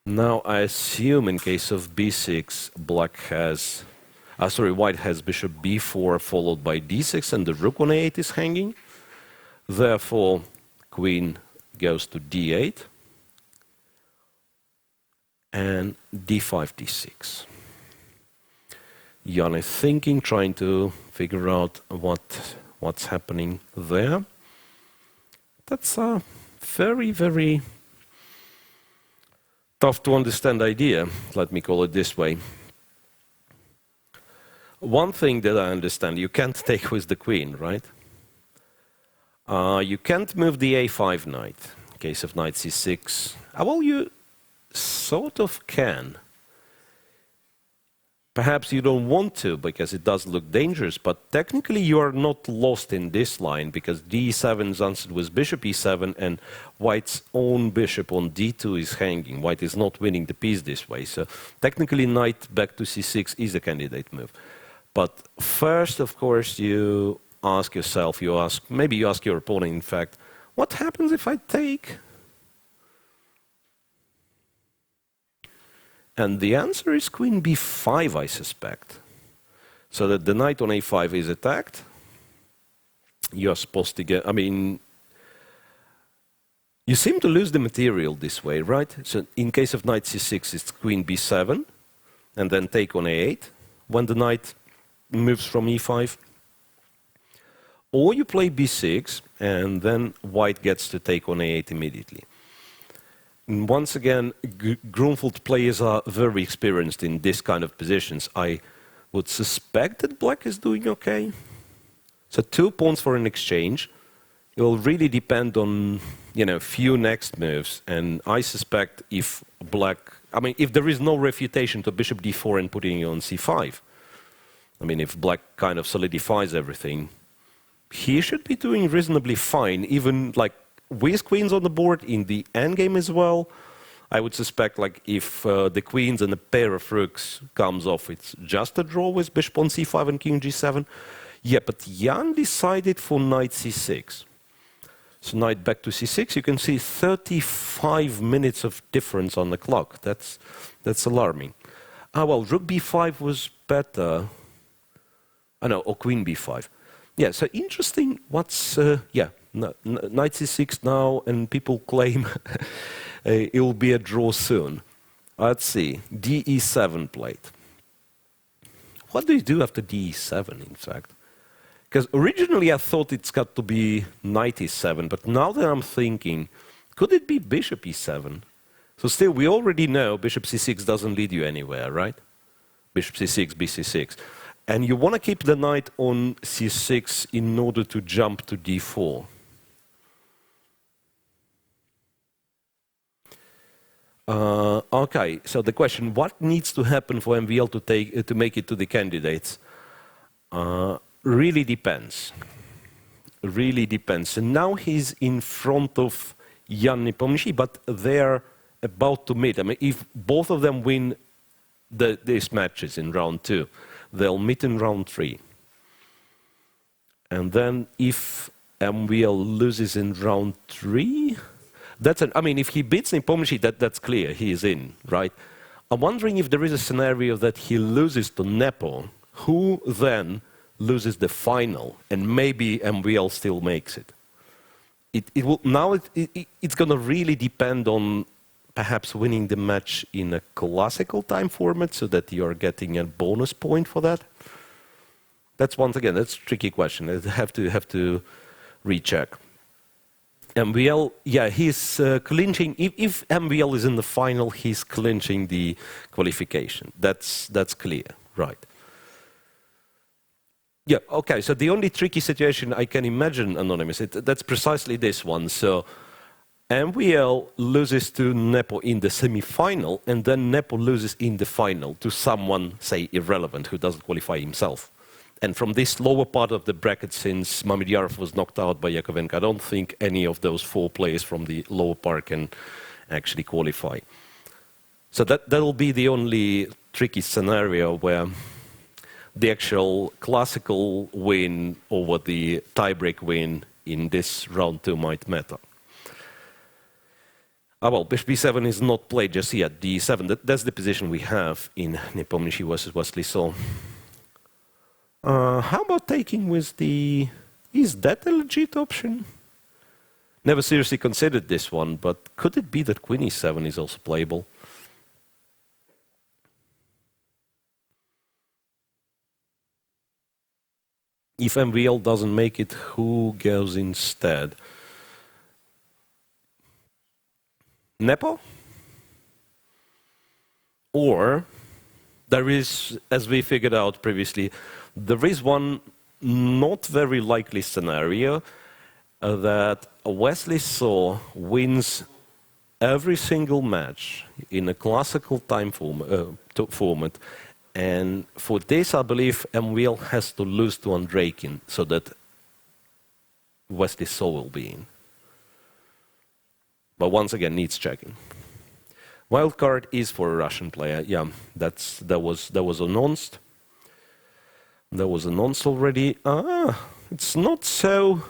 Now I assume in case of b6, white has bishop b4 followed by d6 and the rook on a8 is hanging. Therefore, queen goes to d8 and d5, d6. Jan is thinking, trying to figure out what's happening there. That's a very, very tough to understand idea, let me call it this way. One thing that I understand, you can't take with the queen, right? You can't move the a5 knight, in case of knight c6. Well, you sort of can. Perhaps you don't want to, because it does look dangerous, but technically you are not lost in this line, because d7 is answered with bishop e7, and white's own bishop on d2 is hanging. White is not winning the piece this way, so technically knight back to c6 is a candidate move. But first, of course, you ask yourself, maybe you ask your opponent, in fact, what happens if I take? And the answer is queen b5, I suspect. So that the knight on a5 is attacked. You're supposed to get, you seem to lose the material this way, right? So in case of knight c6, it's queen b7, and then take on a8, when the knight moves from e5. Or you play b6, and then white gets to take on a8 immediately. And once again, Grunfeld players are very experienced in this kind of positions. I would suspect that black is doing okay. So 2 pawns for an exchange. It will really depend on, few next moves. And I suspect if if there is no refutation to bishop d4 and putting it on c5, if black kind of solidifies everything, he should be doing reasonably fine, even with queens on the board in the endgame as well. I would suspect if the queens and a pair of rooks comes off, it's just a draw with bishop on c5 and king g7. Yeah, but Jan decided for knight c6. So knight back to c6, you can see 35 minutes of difference on the clock. That's alarming. Well, rook b5 was better. Or queen b5. Yeah, so interesting what's, knight c6 now, and people claim it will be a draw soon. Let's see, d7 played. What do you do after d7, in fact? Because originally I thought it's got to be knight e7, but now that I'm thinking, could it be bishop e7? So still, we already know bishop c6 doesn't lead you anywhere, right? Bishop c6, bc6. And you want to keep the knight on c6 in order to jump to d4. Okay, so the question, what needs to happen for MVL to make it to the candidates? Really depends. Really depends. And now he's in front of Jan Nepomniachtchi, but they're about to meet. I mean, if both of them win these matches in round 2, they'll meet in round 3. And then if MVL loses in round 3, I mean, if he beats Nepomniachtchi, that's clear, he is in, right? I'm wondering if there is a scenario that he loses to Nepo, who then loses the final, and maybe MVL still makes it. It's going to really depend on perhaps winning the match in a classical time format, so that you're getting a bonus point for that. That's once again, that's a tricky question. I have to recheck. MVL, yeah, he's clinching. If MVL is in the final, he's clinching the qualification. That's clear, right? Yeah, okay. So the only tricky situation I can imagine, Anonymous, that's precisely this one. So MVL loses to Nepo in the semi-final, and then Nepo loses in the final to someone, say, irrelevant, who doesn't qualify himself. And from this lower part of the bracket, since Mamedyarov was knocked out by Yakovenko, I don't think any of those 4 players from the lower part can actually qualify. So that'll be the only tricky scenario where the actual classical win over the tiebreak win in this round 2 might matter. Well, bishop b7 is not played just yet. d7, that's the position we have in Nepomniachtchi versus Wesley So. How about taking with the... Is that a legit option? Never seriously considered this one, but could it be that queen e7 is also playable? If MVL doesn't make it, who goes instead? Nepo? Or there is, as we figured out previously, there is one not very likely scenario that Wesley So wins every single match in a classical time format. And for this, I believe MVL has to lose to Karjakin so that Wesley So will be in. But once again, needs checking. Wildcard is for a Russian player. Yeah, that was announced. That was announced already. It's not so...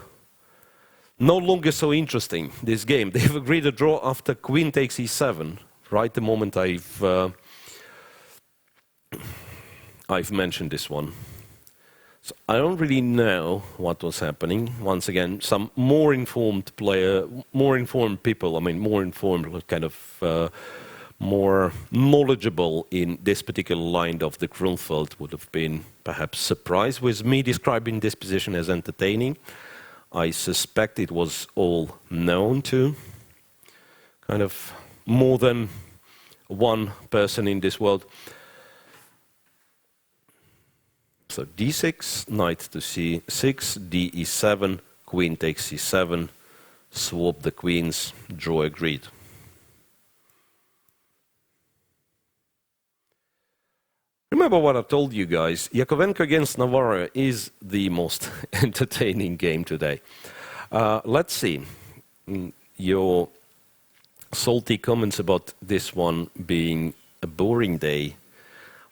No longer so interesting, this game. They've agreed a draw after queen takes e7. Right the moment I've mentioned this one. So I don't really know what was happening. Once again, some more informed people, I mean, more informed, kind of more knowledgeable in this particular line of the Grunfeld would have been perhaps surprised with me describing this position as entertaining. I suspect it was all known to kind of more than one person in this world. So d6, knight to c6, d e7, queen takes c7, swap the queens, draw agreed. Remember what I told you guys, Yakovenko against Navara is the most entertaining game today. Let's see your salty comments about this one being a boring day.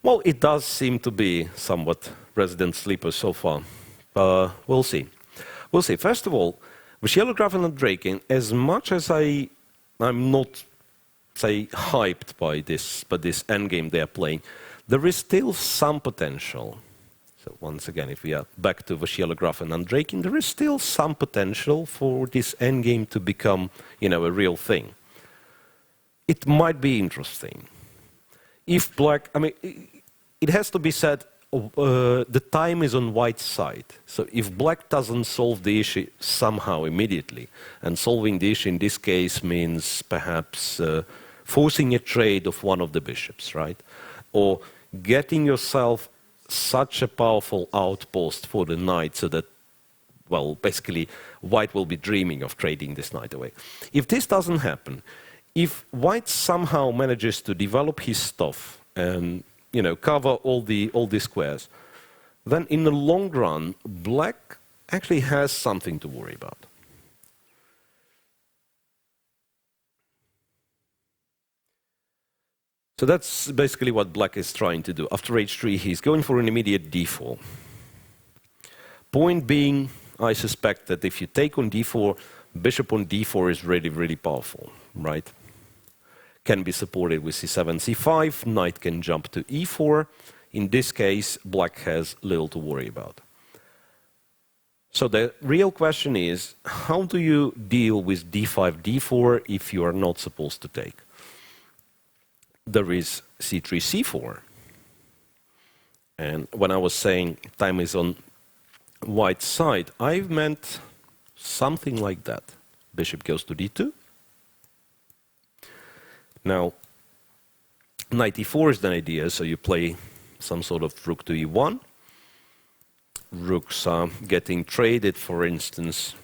Well, it does seem to be somewhat resident sleeper so far. We'll see. We'll see. First of all, Vachier-Lagrave and Karjakin, as much as I'm not, say, hyped by this endgame they're playing, there is still some potential. So once again, if we are back to Vachier-Lagrave and Karjakin, there is still some potential for this endgame to become, you know, a real thing. It might be interesting. If black, I mean, it has to be said, the time is on white's side. So if black doesn't solve the issue somehow immediately, and solving the issue in this case means perhaps forcing a trade of one of the bishops, right? Or getting yourself such a powerful outpost for the knight so that, well, basically white will be dreaming of trading this knight away. If this doesn't happen, if white somehow manages to develop his stuff and cover all the squares, then in the long run, black actually has something to worry about. So that's basically what black is trying to do. After h3, he's going for an immediate d4. Point being, I suspect that if you take on d4, bishop on d4 is really, really powerful, right? Can be supported with c7, c5, knight can jump to e4. In this case, black has little to worry about. So the real question is, how do you deal with d5, d4 if you are not supposed to take? There is c3, c4. And when I was saying time is on white side, I meant something like that. Bishop goes to d2. Now, knight e4 is the idea, so you play some sort of rook to e1. Rooks are getting traded, for instance.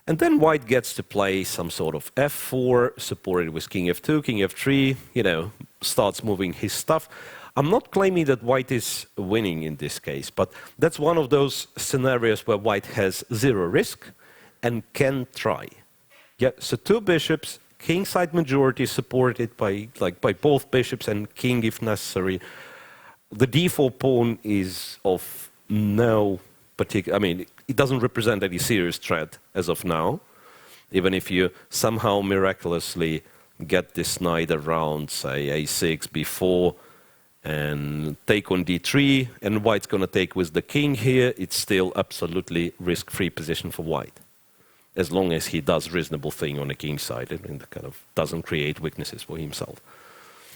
And then white gets to play some sort of f4, supported with king f2, king f3, starts moving his stuff. I'm not claiming that white is winning in this case, but that's one of those scenarios where white has zero risk and can try. Yeah, so two bishops, kingside majority supported by both bishops and king if necessary. The d4 pawn is of no particular, it doesn't represent any serious threat as of now. Even if you somehow miraculously get this knight around, say, a6, b4, and take on d3, and white's going to take with the king here, it's still absolutely risk-free position for white, as long as he does reasonable thing on the king side and kind of doesn't create weaknesses for himself.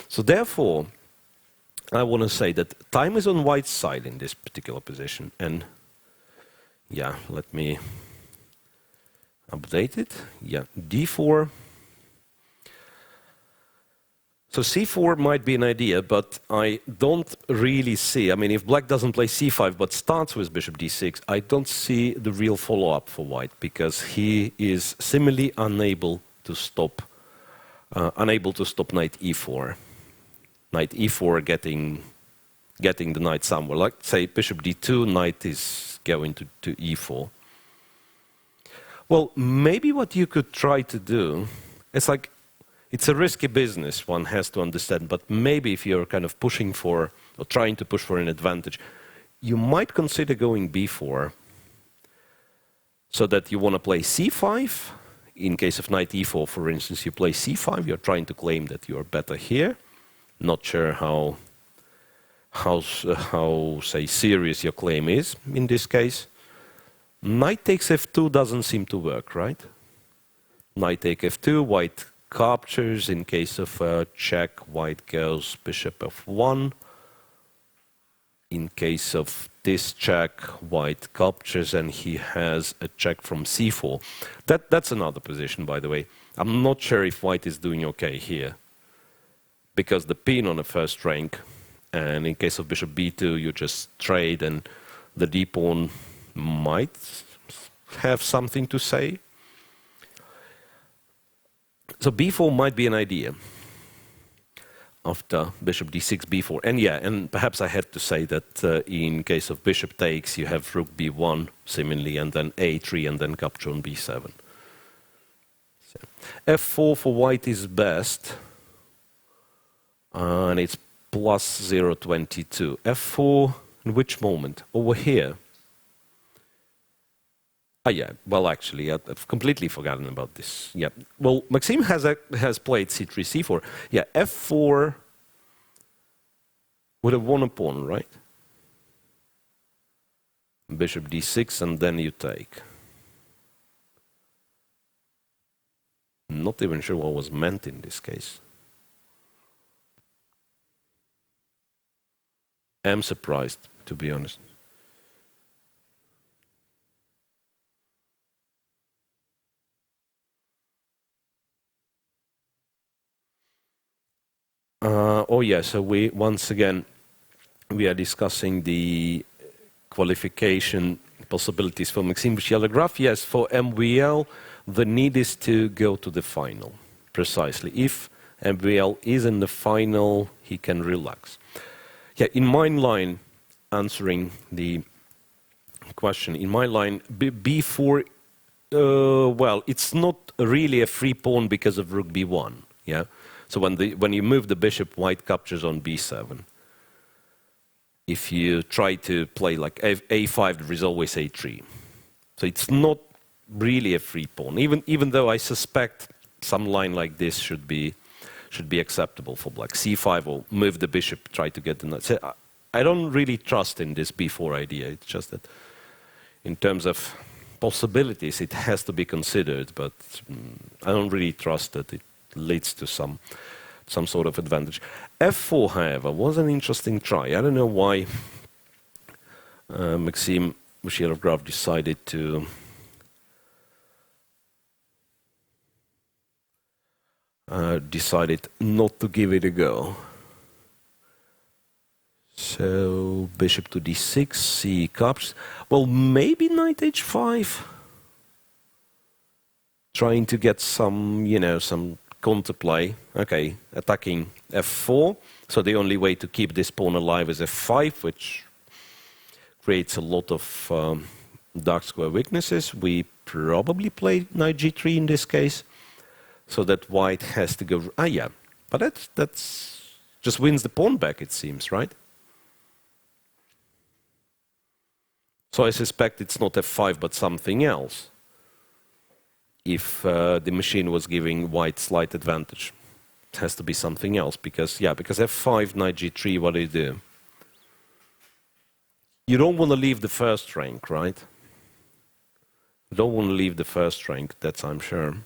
So therefore, I want to say that time is on white's side in this particular position, and yeah, let me update it. Yeah, d4. So c4 might be an idea, but I don't really see, if black doesn't play c5 but starts with bishop d6, I don't see the real follow-up for white, because he is similarly unable to stop knight e4. Knight e4 getting the knight somewhere. Like, say, bishop d2, knight is going to e4. Well, maybe what you could try to do, it's a risky business, one has to understand, but maybe if you're kind of pushing for, or trying to push for an advantage, you might consider going b4, so that you want to play c5. In case of knight e4, for instance, you play c5, you're trying to claim that you're better here. Not sure how say, serious your claim is in this case. Knight takes f2 doesn't seem to work, right? Knight take f2, white captures. In case of check, white goes bishop f1. In case of this check, white captures, and he has a check from c4. That's another position, by the way. I'm not sure if white is doing okay here, because the pin on the first rank, and in case of bishop b2, you just trade, and the d-pawn might have something to say. So b4 might be an idea after bishop d6, b4. And yeah, and perhaps I had to say that in case of bishop takes, you have rook b1 similarly, and then a3, and then capture on b7. So, f4 for white is best, and it's plus 0.22. f4, in which moment? Over here. Ah, yeah, well, actually, I've completely forgotten about this. Yeah, well, Maxime has played c3, c4. Yeah, f4 would have won a pawn, right? Bishop d6, and then you take. Not even sure what was meant in this case. I'm surprised, to be honest. Oh yeah, so once again we are discussing the qualification possibilities for Maxime Vachier-Lagrave. Yes, for MVL the need is to go to the final. precisely. If MVL is in the final, he can relax. Yeah, in my line, answering the question, in my line, b4, well, it's not really a free pawn because of rook b1. Yeah, so when you move the bishop, white captures on b7. If you try to play like a5, there is always a3. So it's not really a free pawn, even though I suspect some line like this should be acceptable for black. c5 or move the bishop, try to get the knight. So I don't really trust in this b4 idea. It's just that in terms of possibilities, it has to be considered, but I don't really trust that it leads to some sort of advantage. f4, however, was an interesting try. I don't know why Maxime Vachier-Lagrave decided not to give it a go. So bishop to d6, c captures. Well, maybe knight h5. Trying to get some, some counterplay. Okay, attacking f4. So the only way to keep this pawn alive is f5, which creates a lot of dark square weaknesses. We probably play knight g3 in this case, so that white has to go. Yeah, but that's just wins the pawn back, it seems, right? So I suspect it's not f5 but something else. If the machine was giving white slight advantage, it has to be something else because f5, knight g3, what do? You don't want to leave the first rank, right? You don't want to leave the first rank, that's I'm sure.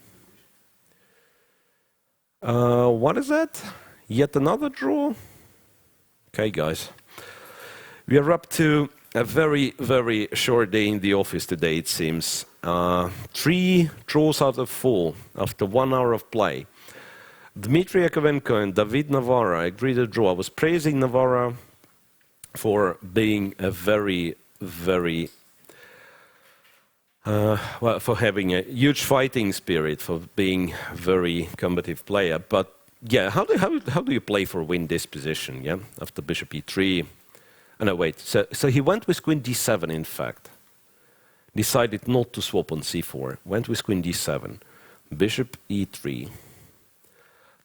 What is that? Yet another draw? Okay, guys. We are up to a very, very short day in the office today, it seems. 3 draws out of 4 after 1 hour of play. Dmitry Yakovenko and David Navara agreed to draw. I was praising Navara for being a very, very for having a huge fighting spirit, for being a very combative player. But yeah, how do you play for win this position? Yeah, after bishop e3. Oh, no, wait. So he went with queen d7. In fact, decided not to swap on c4. Went with queen d7, bishop e3.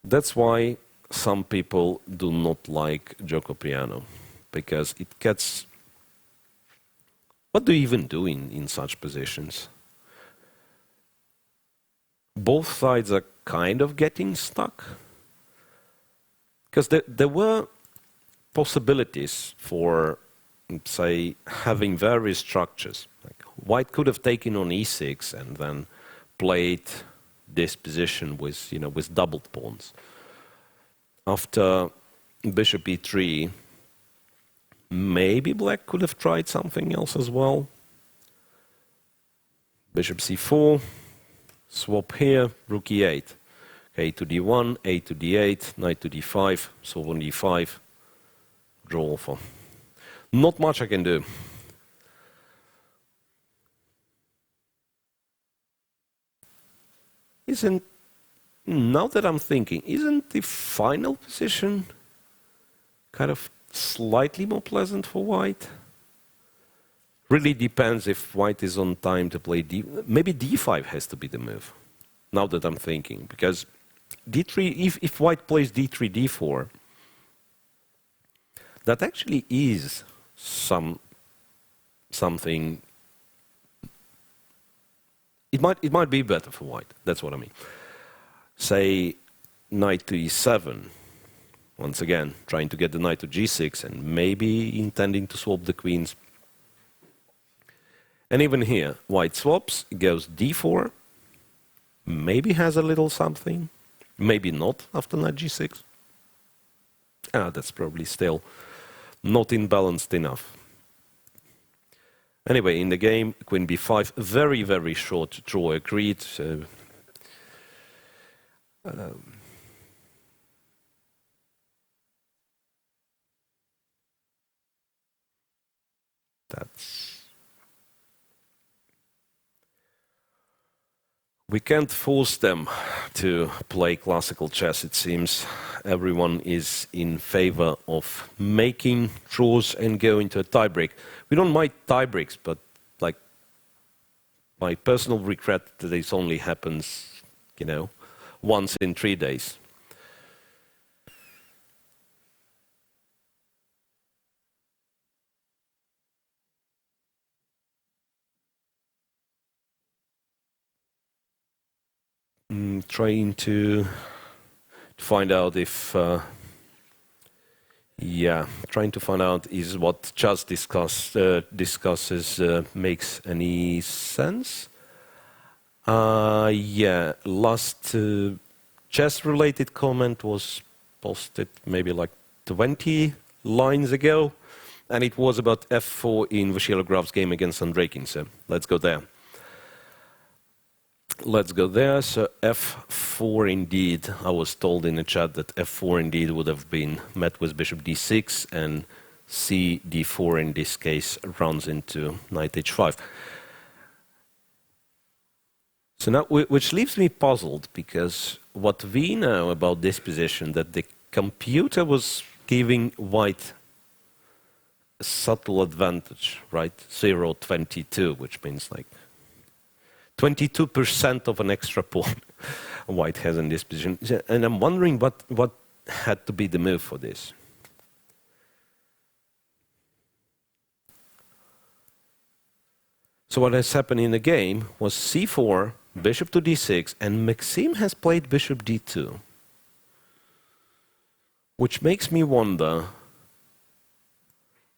That's why some people do not like Giocopiano, because it gets. What do you even do in such positions? Both sides are kind of getting stuck. Because there were possibilities for, say, having various structures. Like white could have taken on e6 and then played this position with, with doubled pawns. After bishop e3, maybe black could have tried something else as well. Bishop c4, swap here, rook e8. A to d1, a to d8, knight to d5, solve on d5, draw offer. Not much I can do. Now that I'm thinking, isn't the final position kind of slightly more pleasant for white? Really depends if white is on time to play maybe d5 has to be the move, now that I'm thinking, because d3, if white plays d3, d4, that actually is something. It might be better for white. That's what I mean. Say knight to e7. Once again, trying to get the knight to g6 and maybe intending to swap the queens. And even here, white swaps, goes d4. Maybe has a little something. Maybe not after knight g6. That's probably still not imbalanced enough. Anyway, in the game, queen b5, very, very short draw agreed. So, that's We can't force them to play classical chess, it seems. Everyone is in favor of making draws and going to a tiebreak. We don't mind tiebreaks, but like my personal regret that this only happens, you know, once in 3 days. Trying to find out if, trying to find out is what just discusses makes any sense. Last chess-related comment was posted maybe like 20 lines ago, and it was about f4 in Vachier-Lagrave's game against Karjakin. So let's go there. Let's go there. So f4 indeed. I was told in the chat that f4 indeed would have been met with bishop d6, and c d4 in this case runs into knight h5. So now, which leaves me puzzled, because what we know about this position, that the computer was giving white a subtle advantage, right? 0.22, which means like 22% of an extra pawn white has in this position. And I'm wondering what had to be the move for this. So what has happened in the game was c4, bishop to d6, and Maxime has played bishop d2. Which makes me wonder,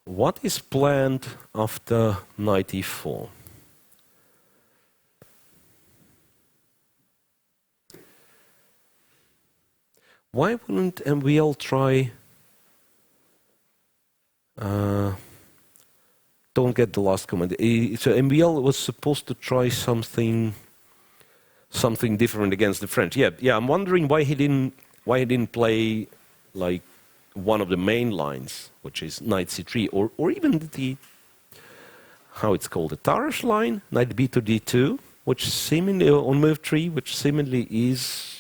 what is planned after knight e4? Why wouldn't MVL try... don't get the last comment. So MVL was supposed to try something different against the French. Yeah. I'm wondering why he didn't play like one of the main lines, which is knight c3, or even the, how it's called, the Tarrasch line, knight b to d2, which seemingly on move 3, which seemingly is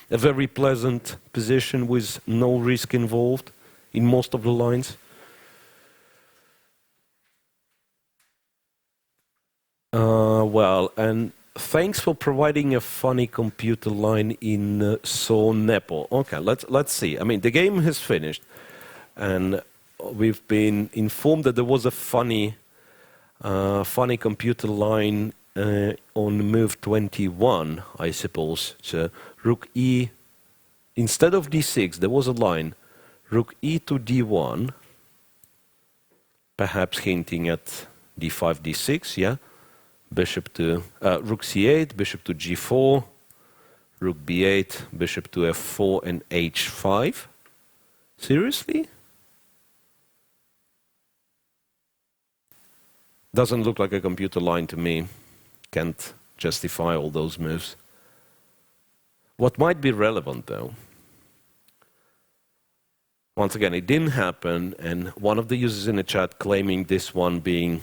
a very pleasant position with no risk involved in most of the lines. Well, and thanks for providing a funny computer line in So Nepo. Okay, let's see. I mean, the game has finished, and we've been informed that there was a funny computer line on move 21, I suppose. So rook e, instead of d6, there was a line, rook e to d1, perhaps hinting at d5, d6, yeah? Bishop to, rook c8, bishop to g4, rook b8, bishop to f4 and h5. Seriously? Doesn't look like a computer line to me. Can't justify all those moves. What might be relevant, though, once again, it didn't happen, and one of the users in the chat claiming this one being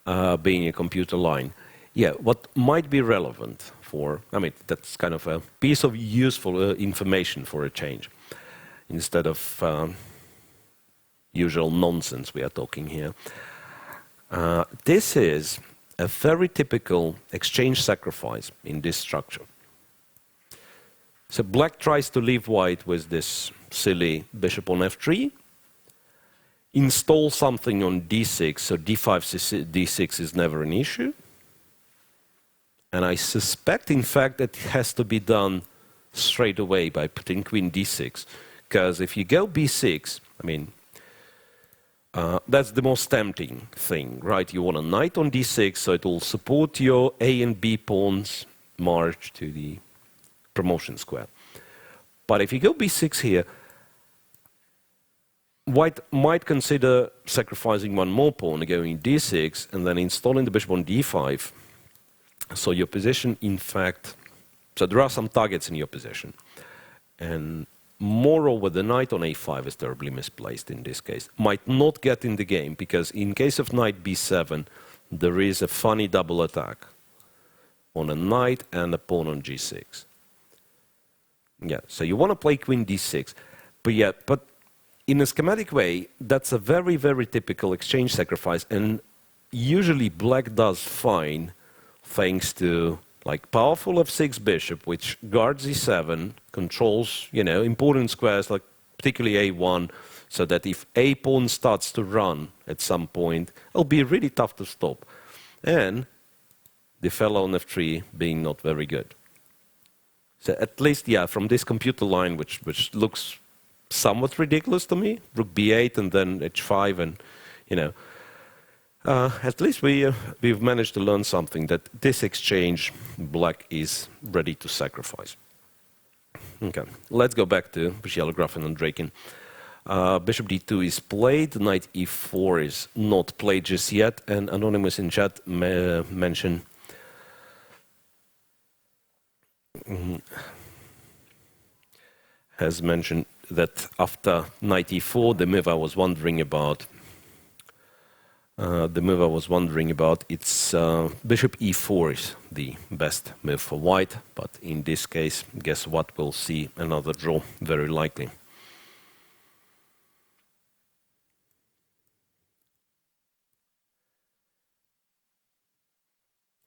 a computer line. Yeah, what might be relevant for, I mean, that's kind of a piece of useful information for a change, instead of usual nonsense we are talking here. This is a very typical exchange sacrifice in this structure. So black tries to leave white with this silly bishop on f3, install something on d6, so d5, d6 is never an issue. And I suspect, in fact, that it has to be done straight away by putting queen d6. Because if you go b6, I mean, that's the most tempting thing, right? You want a knight on d6, so it will support your a and b pawns march to the promotion square. But if you go b6 here, white might consider sacrificing one more pawn, going d6, and then installing the bishop on d5. So your position, in fact, so there are some targets in your position. And moreover, the knight on a5 is terribly misplaced in this case. Might not get in the game, because in case of knight b7, there is a funny double attack. on a knight and a pawn on g6. Yeah, so you want to play queen d6. But in a schematic way, that's a very, very typical exchange sacrifice. And usually black does fine thanks to like powerful f6 bishop, which guards e7, controls, important squares like particularly a1, so that if a pawn starts to run at some point, it'll be really tough to stop. And the fellow on f3 being not very good. So at least, from this computer line, which looks somewhat ridiculous to me, rook b8 and then h5, and at least we've managed to learn something, that this exchange black is ready to sacrifice. Okay, let's go back to Vachier-Lagrave and Karjakin. Bishop d2 is played, knight e4 is not played just yet, and Anonymous in chat mentioned has mentioned that after knight e4, the move I was wondering about. It's bishop e4 is the best move for white, but in this case, guess what? We'll see another draw, very likely.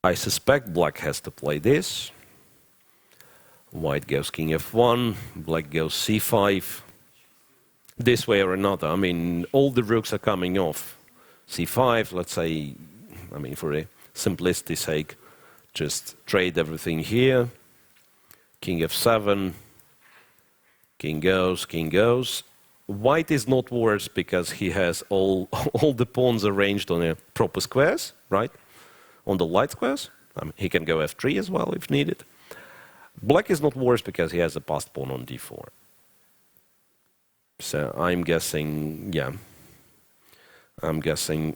I suspect black has to play this. White goes king f1, black goes c5. This way or another. I mean, all the rooks are coming off. c5, let's say, for a simplicity's sake, just trade everything here. King f7, king goes. White is not worse because he has all the pawns arranged on a proper squares, right? On the light squares. He can go f3 as well if needed. Black is not worse because he has a passed pawn on d4. So I'm guessing,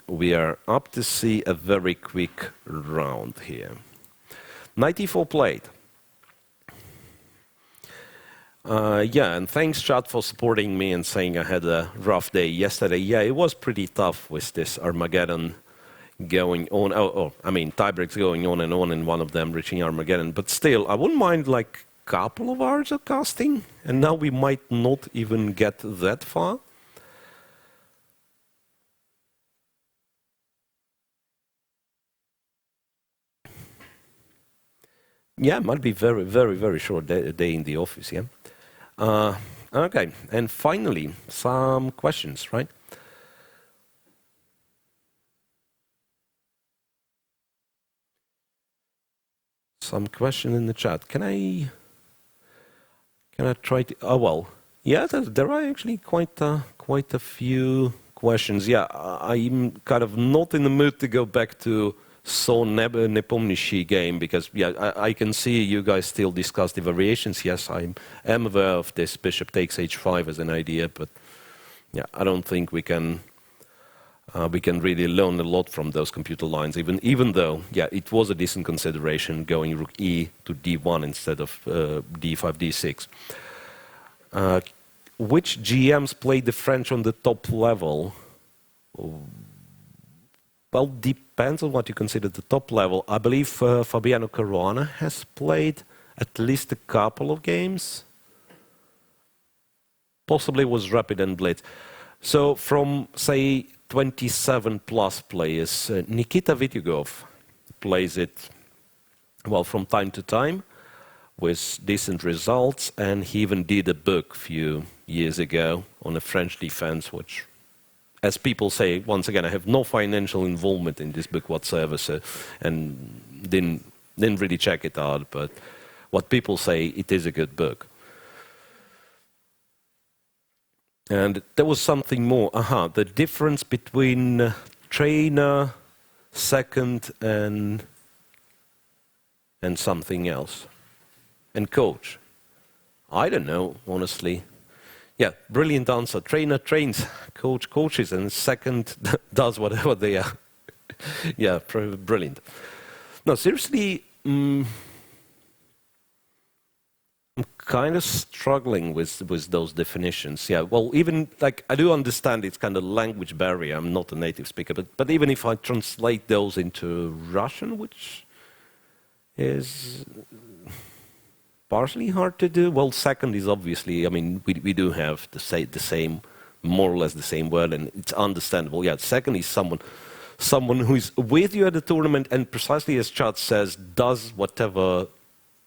we are up to see a very quick round here. Knight e4 played. And thanks, chat, for supporting me and saying I had a rough day yesterday. Yeah, it was pretty tough with this Armageddon going on. Tiebreaks going on, and one of them reaching Armageddon. But still, I wouldn't mind like a couple of hours of casting, and now we might not even get that far. Yeah, it might be very, very, very short day in the office, Okay, and finally, some questions, right? Some question in the chat. Can I try to? Oh well, there are actually quite a few questions. Yeah, I'm kind of not in the mood to go back to Nepomniachtchi game because I can see you guys still discuss the variations. Yes, I am aware of this bishop takes h5 as an idea, but I don't think we can really learn a lot from those computer lines, even though, it was a decent consideration going rook e to d1 instead of d5, d6. Which GMs played the French on the top level? Well, depends on what you consider the top level. I believe Fabiano Caruana has played at least a couple of games. Possibly was Rapid and Blitz. So from, say, 27 plus players, Nikita Vityugov plays it, well, from time to time with decent results, and he even did a book a few years ago on a French defense, which, as people say, once again, I have no financial involvement in this book whatsoever, and didn't really check it out, but what people say, it is a good book. And there was something more. The difference between trainer, second, and something else. And coach. I don't know, honestly. Yeah, brilliant answer. Trainer trains, coach coaches, and second does whatever they are. Yeah, brilliant. No, seriously, I'm kind of struggling with those definitions. Yeah, well, even like I do understand it's kind of language barrier. I'm not a native speaker, but even if I translate those into Russian, which is partially hard to do. Well, second is obviously, I mean, we do have the same, more or less the same word, and it's understandable. Yeah, second is someone who is with you at the tournament and precisely as Chad says, does whatever,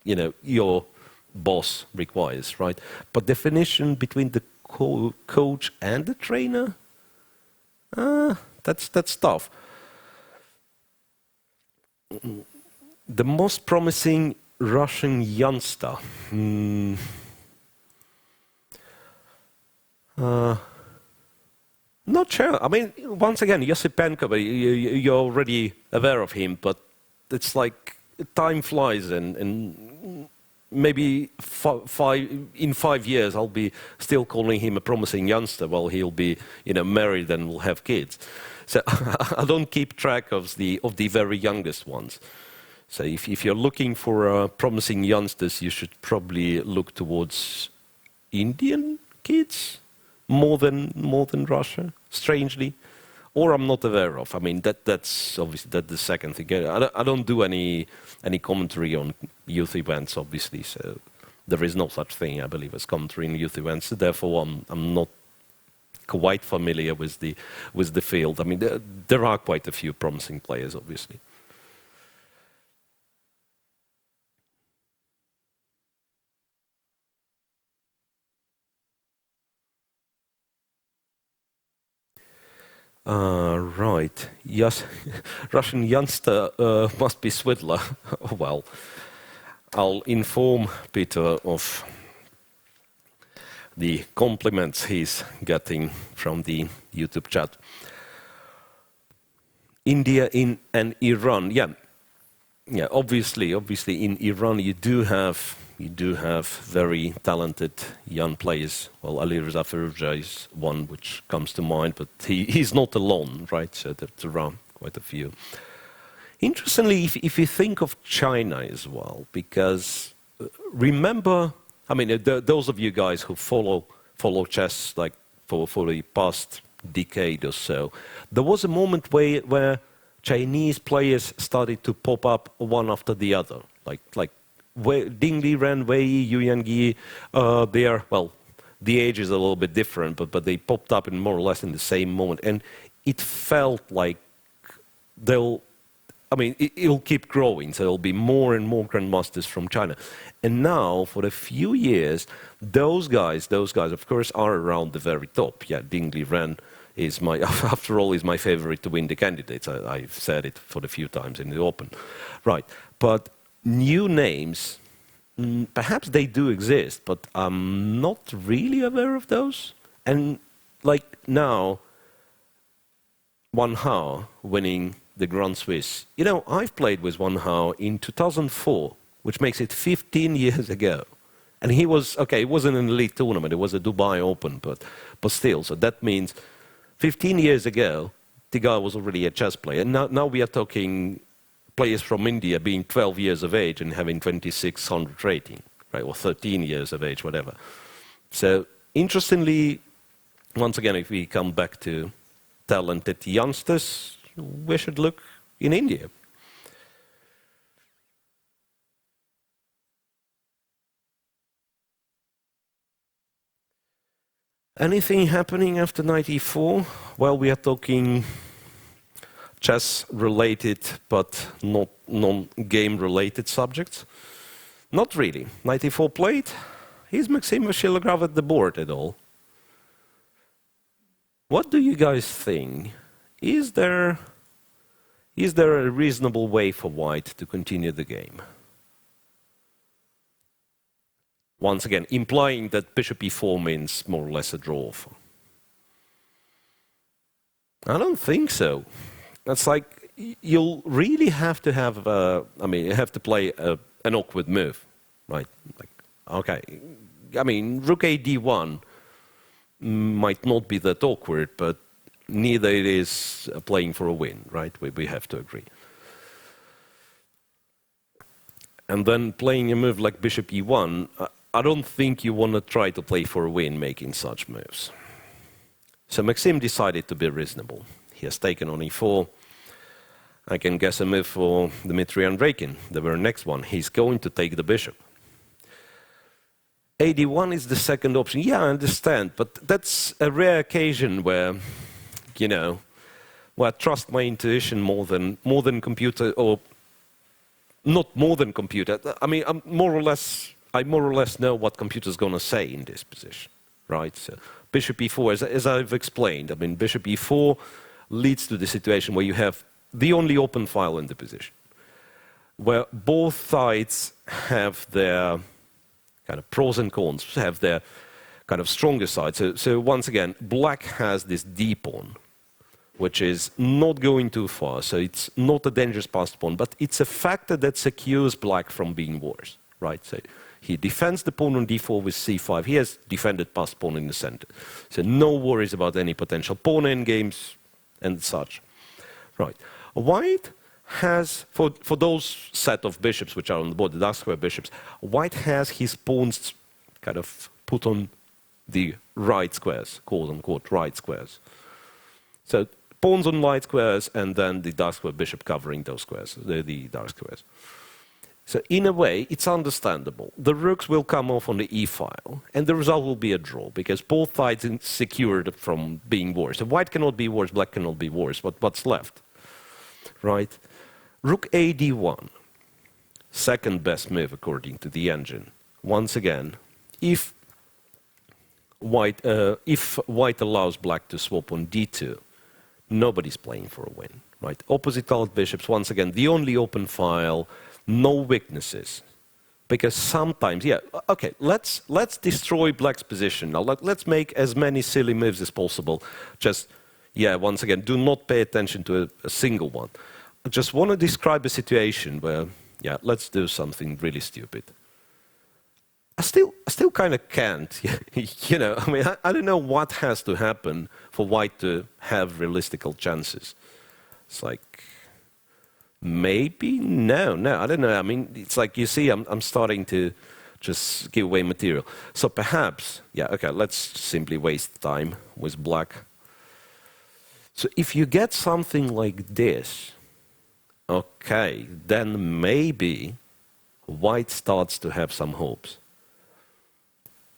you know, your boss requires, right? But definition between the coach and the trainer, that's tough. The most promising Russian youngster. Not sure. I mean, once again, Yosipenko, you're already aware of him, but it's like time flies, and maybe in 5 years I'll be still calling him a promising youngster while he'll be, you know, married and will have kids. So I don't keep track of the very youngest ones. So if you're looking for promising youngsters, you should probably look towards Indian kids more than Russia, strangely, or I'm not aware of. I mean, that's obviously the second thing. I don't do any commentary on youth events, obviously. So there is no such thing, I believe, as commentary in youth events. Therefore, I'm not quite familiar with the field. I mean, there are quite a few promising players, obviously. Right. Yes, Russian youngster must be Swidler. Well, I'll inform Peter of the compliments he's getting from the YouTube chat. India and Iran. Yeah. Obviously, in Iran you do have very talented young players. Well, Ali Reza Firouzja is one which comes to mind, but he's not alone, right? So there's around quite a few. Interestingly, if you think of China as well, because remember, I mean, those of you guys who follow chess like for the past decade or so, there was a moment where Chinese players started to pop up one after the other, like Ding Liren, Wei Yi, Yu Yangyi. They are, well, the age is a little bit different, but they popped up in more or less in the same moment, and it felt like it'll keep growing, so there'll be more and more grandmasters from China. And now, for a few years, those guys, of course, are around the very top. Yeah, Ding Liren is after all, is my favorite to win the candidates. I've said it for a few times in the Open. Right, but new names, perhaps they do exist, but I'm not really aware of those. And like now, Wan Hao winning the Grand Swiss. You know, I've played with Wan Hao in 2004, which makes it 15 years ago. And he was, okay, it wasn't an elite tournament, it was a Dubai Open, but still, so that means 15 years ago, the guy was already a chess player. And now we are talking players from India being 12 years of age and having 2600 rating, right? Or 13 years of age, whatever. So, interestingly, once again, if we come back to talented youngsters, we should look in India. Anything happening after 94? Well, we are talking chess-related, but not non-game-related subjects. Not really. 94 played. Is Maxime Vachier-Lagrave at the board at all? What do you guys think? Is there a reasonable way for White to continue the game? Once again, implying that bishop e4 means more or less a draw. I don't think so. It's like you'll really have to have, you have to play an awkward move, right? Like, okay, I mean, rook a d1 might not be that awkward, but neither it is playing for a win, right? We have to agree. And then playing a move like bishop e1, I don't think you want to try to play for a win making such moves. So Maxime decided to be reasonable. He has taken on e4. I can guess a move for Dmitry Andreikin, the very next one. He's going to take the bishop. AD1 is the second option. Yeah, I understand, but that's a rare occasion where, you know, where I trust my intuition more than computer, or not more than computer. I mean, I more or less know what computer's going to say in this position, right? So bishop e4, as I've explained, I mean, bishop e4 leads to the situation where you have the only open file in the position, where both sides have their kind of pros and cons, have their kind of stronger side. So once again, black has this d pawn, which is not going too far, so it's not a dangerous passed pawn, but it's a factor that secures black from being worse, right? So he defends the pawn on d4 with c5. He has defended passed pawn in the center. So no worries about any potential pawn endgames and such. Right. White has, for those set of bishops which are on the board, the dark square bishops, white has his pawns kind of put on the right squares, quote-unquote right squares. So pawns on light squares, and then the dark square bishop covering those squares, the dark squares. So in a way, it's understandable. The rooks will come off on the e file, and the result will be a draw, because both sides are secured from being worse. So white cannot be worse, black cannot be worse, but what's left? Right? Rook ad1, second best move according to the engine. Once again, if white allows black to swap on d2, nobody's playing for a win. Right? Opposite alt bishops, once again, the only open file, no weaknesses. Because sometimes, yeah, okay, let's destroy black's position. Now let's make as many silly moves as possible. Just, yeah, once again, do not pay attention to a single one. I just want to describe a situation where, yeah, let's do something really stupid. I still kind of can't, you know, I mean, I don't know what has to happen for white to have realistical chances. It's like, maybe, no, I don't know. I mean, it's like, you see, I'm starting to just give away material. So perhaps, yeah, okay, let's simply waste time with black. So if you get something like this, okay, then maybe white starts to have some hopes.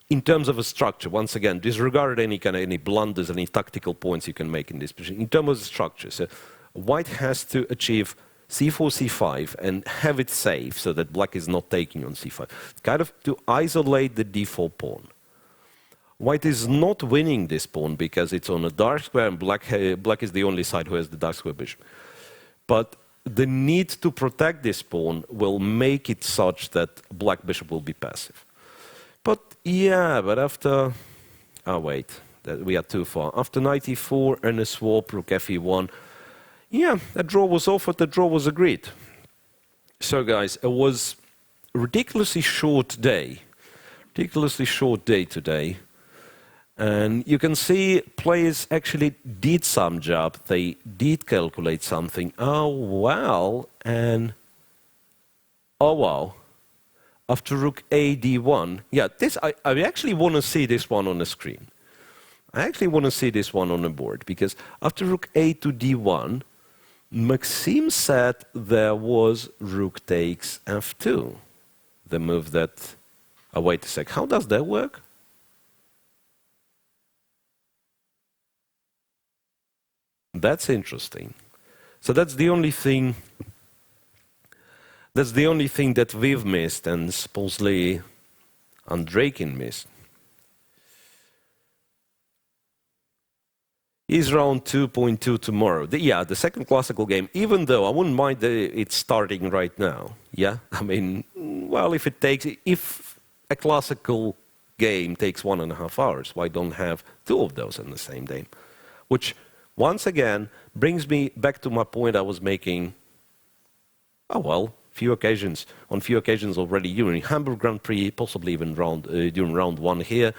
In terms of a structure, once again, disregard any blunders, any tactical points you can make in this position. In terms of the structure, so white has to achieve c4, c5 and have it safe so that black is not taking on c5. Kind of to isolate the d4 pawn. White is not winning this pawn because it's on a dark square and black is the only side who has the dark square bishop. But the need to protect this pawn will make it such that black bishop will be passive. But yeah, but after, oh wait, we are too far. After knight e4 and a swap, rook fe1, yeah, a draw was offered, the draw was agreed. So guys, it was a ridiculously short day today. And you can see players actually did some job. They did calculate something. Oh, wow. And, oh, wow. After rook a d1. Yeah, this I actually want to see this one on the screen. I actually want to see this one on the board. Because after rook a to d1, Maxime said there was rook takes f2. The move that... Oh, wait a sec. How does that work? That's interesting. So that's the only thing. That's the only thing that we've missed, and supposedly Andreikin missed. Is round 2.2 tomorrow? Yeah, the second classical game. Even though I wouldn't mind it starting right now. Yeah, I mean, well, if a classical game takes 1.5 hours, why don't have two of those in the same day? Which, once again, brings me back to my point I was making, oh well, on few occasions already during Hamburg Grand Prix, possibly even during round 1 here.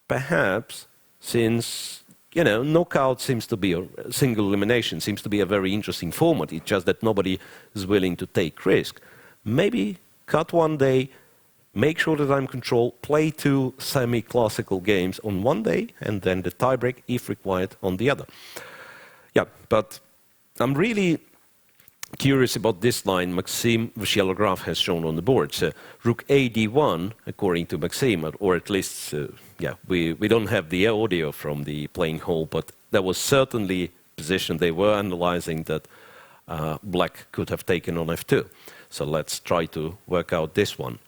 Perhaps, since, you know, knockout seems to be, a single elimination seems to be a very interesting format, it's just that nobody is willing to take risk. Maybe cut one day, make sure that I'm in control, play 2 semi-classical games on one day, and then the tiebreak, if required, on the other. Yeah, but I'm really curious about this line Maxime Vachier-Lagrave has shown on the board. So rook a d1, according to Maxime, or at least, yeah, we don't have the audio from the playing hall, but that was certainly a position they were analyzing that black could have taken on f2. So let's try to work out this one.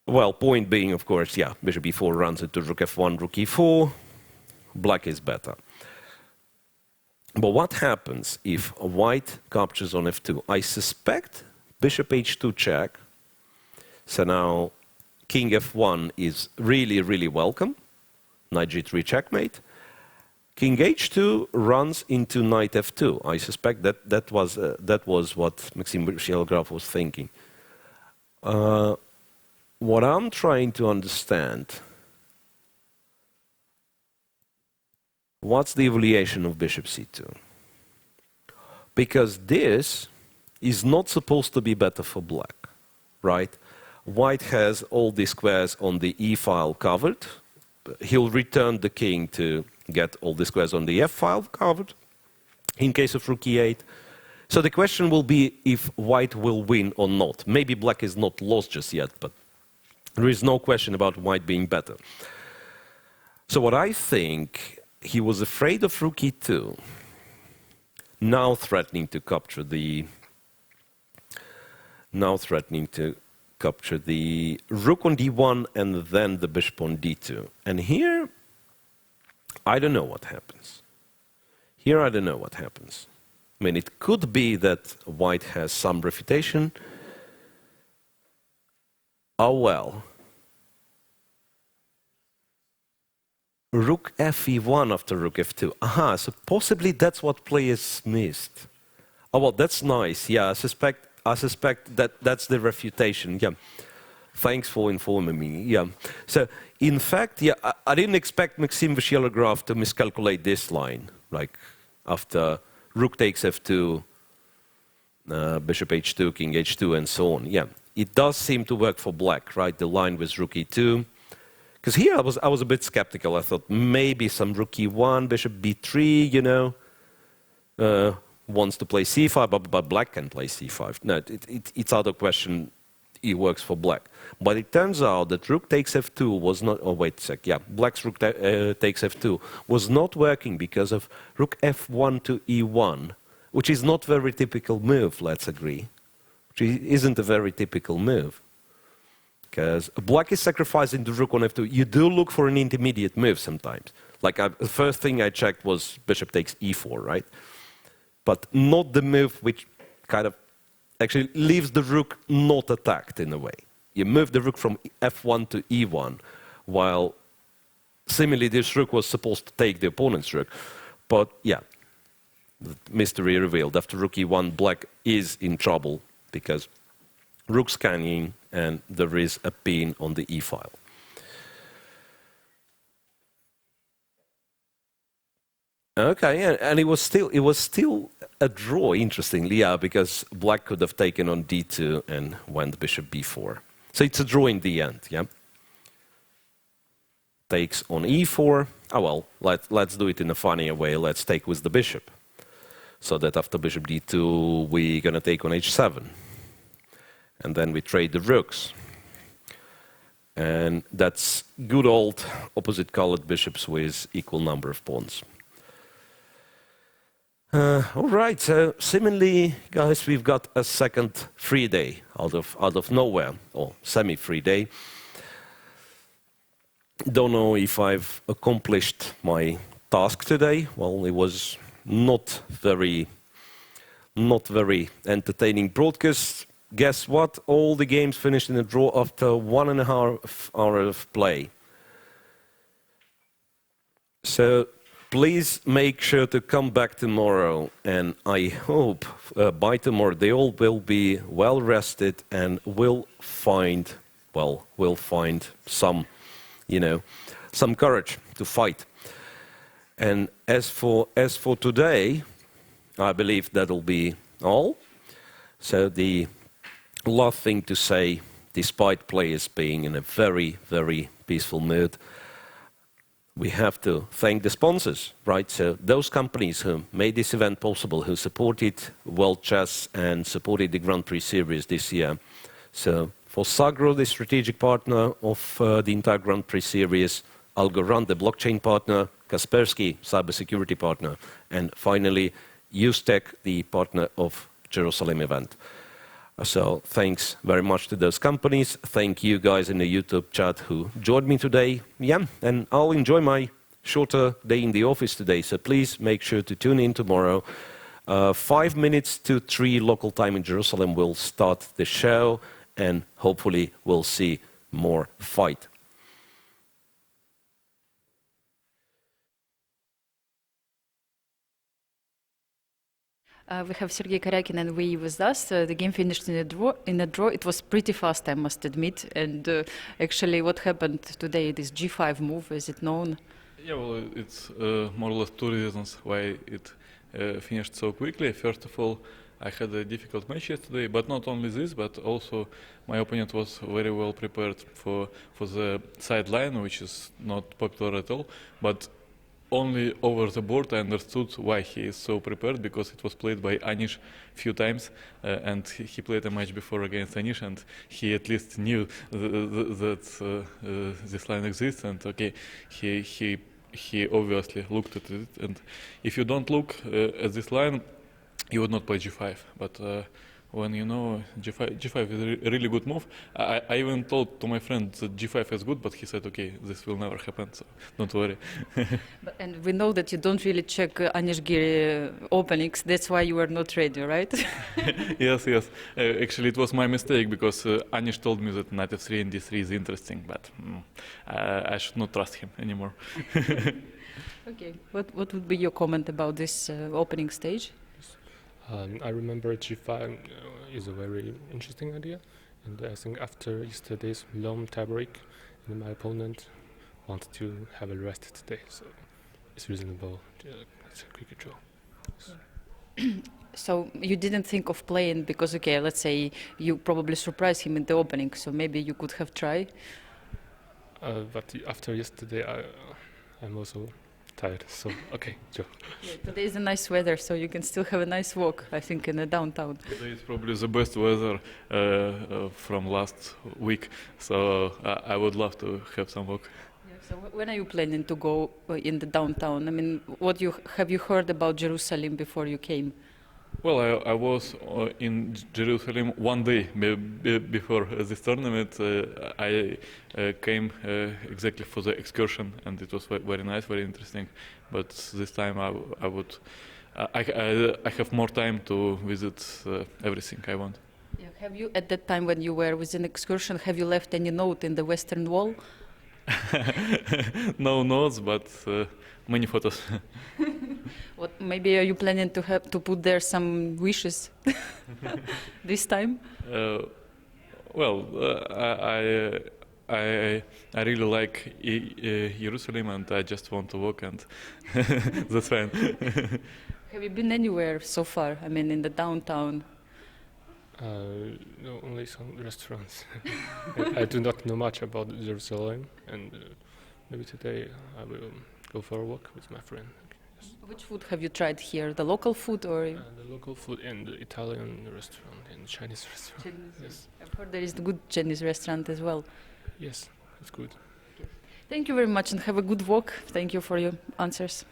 Well, point being, of course, yeah, bishop e4 runs into rook f1, rook e4. Black is better. But what happens if white captures on f2? I suspect bishop h2 check. So now king f1 is really, really welcome. Knight g3 checkmate. King h2 runs into knight f2. I suspect that was what Maxime Vachier-Lagrave was thinking. What I'm trying to understand, what's the evaluation of bishop c2? Because this is not supposed to be better for black, right? White has all these squares on the e file covered. He'll return the king to get all the squares on the f file covered in case of rook e8. So the question will be if white will win or not. Maybe black is not lost just yet, but there is no question about white being better. So what I think, he was afraid of rook e2, now threatening to capture the rook on d1 and then the bishop on d2. And here, I don't know what happens. Here I don't know what happens. I mean, it could be that white has some refutation. Oh well. Rook fe1 after rook f2. Aha, so possibly that's what players missed. Oh well, that's nice. Yeah, I suspect that that's the refutation. Yeah. Thanks for informing me. Yeah. So in fact, yeah, I didn't expect Maxime Vachier-Lagrave to miscalculate this line, like after rook takes f2, bishop h2, king h2, and so on. Yeah, it does seem to work for black, right? The line with rook e2. Because here I was a bit skeptical. I thought maybe some rook e1, bishop b3, you know, wants to play c5, but black can play c5. No, it's out of question. It works for black. But it turns out that rook takes f2 was not. Oh wait a sec. Yeah, black's rook takes f2 was not working because of rook f1 to e1, which is not very typical move. Let's agree, which isn't a very typical move. Because black is sacrificing the rook on f2. You do look for an intermediate move sometimes. Like the first thing I checked was bishop takes e4, right? But not the move which kind of actually leaves the rook not attacked in a way. You move the rook from f1 to e1, while similarly this rook was supposed to take the opponent's rook. But yeah, mystery revealed. After rook e1, black is in trouble because rook scanning and there is a pin on the e file. Okay, and it was still a draw, interestingly, yeah, because black could have taken on d2 and went bishop b4. So it's a draw in the end, yeah. Takes on e4. Oh well, let's do it in a funnier way. Let's take with the bishop, so that after bishop d2 we're gonna take on h7, and then we trade the rooks. And that's good old opposite-colored bishops with equal number of pawns. All right, so similarly, guys, we've got a second free day out of nowhere, or semi-free day. Don't know if I've accomplished my task today. Well, it was not very entertaining broadcast. Guess what? All the games finished in a draw after 1.5 hours of play. So please make sure to come back tomorrow, and I hope by tomorrow they all will be well rested and will find some, some courage to fight. And as for today, I believe that'll be all. So the last thing to say, despite players being in a very, very peaceful mood, we have to thank the sponsors, right? So those companies who made this event possible, who supported World Chess and supported the Grand Prix Series this year. So for Sagro, the strategic partner of the entire Grand Prix Series, Algorand, the blockchain partner, Kaspersky, cybersecurity partner, and finally, Ustech, the partner of Jerusalem event. So thanks very much to those companies. Thank you guys in the YouTube chat who joined me today. Yeah, and I'll enjoy my shorter day in the office today. So please make sure to tune in tomorrow. 5 minutes to 3 local time in Jerusalem will start the show, and hopefully we'll see more fight. We have Sergei Karjakin and Wei Yi with us. The game finished in a draw. It was pretty fast, I must admit. And actually, what happened today, this G5 move, is it known? Yeah, well, it's more or less two reasons why it finished so quickly. First of all, I had a difficult match yesterday, but not only this, but also my opponent was very well prepared for the sideline, which is not popular at all. But only over the board I understood why he is so prepared, because it was played by Anish few times, and he played a match before against Anish, and he at least knew that this line exists, and okay, he obviously looked at it, and if you don't look at this line, you would not play G5, but when you know G5 is a really good move. I even told to my friend that G5 is good, but he said, okay, this will never happen, so don't worry. And we know that you don't really check Anish Giri openings, that's why you were not ready, right? Yes. Actually, it was my mistake, because Anish told me that knight f3 and d3 is interesting, but I should not trust him anymore. Okay, what would be your comment about this opening stage? I remember G5 is a very interesting idea, and I think after yesterday's long tiebreak, my opponent wanted to have a rest today, so it's reasonable. It's a quick draw. So you didn't think of playing because, okay, let's say you probably surprised him in the opening, so maybe you could have tried? But after yesterday, I'm also tired, so okay, Joe. Yeah, today is a nice weather, so you can still have a nice walk, I think, in the downtown. Today is probably the best weather from last week, so I would love to have some walk. Yeah, so when are you planning to go in the downtown? I mean, have you heard about Jerusalem before you came? Well, I was in Jerusalem one day before this tournament. I came exactly for the excursion, and it was very nice, very interesting. But this time I have more time to visit everything I want. Yeah. Have you, at that time when you were with an excursion, have you left any note in the Western Wall? No notes, but many photos. What, maybe are you planning to put there some wishes this time? Well, I really like Jerusalem, and I just want to walk, and that's fine. Have you been anywhere so far? I mean, in the downtown? No, only some restaurants. I do not know much about Jerusalem, and maybe today I will go for a walk with my friend. Yes. Which food have you tried here? The local food or? The local food and the Italian restaurant and Chinese restaurant. Chinese. Yes. I've heard there is a good Chinese restaurant as well. Yes, it's good. Thank you very much and have a good walk. Thank you for your answers.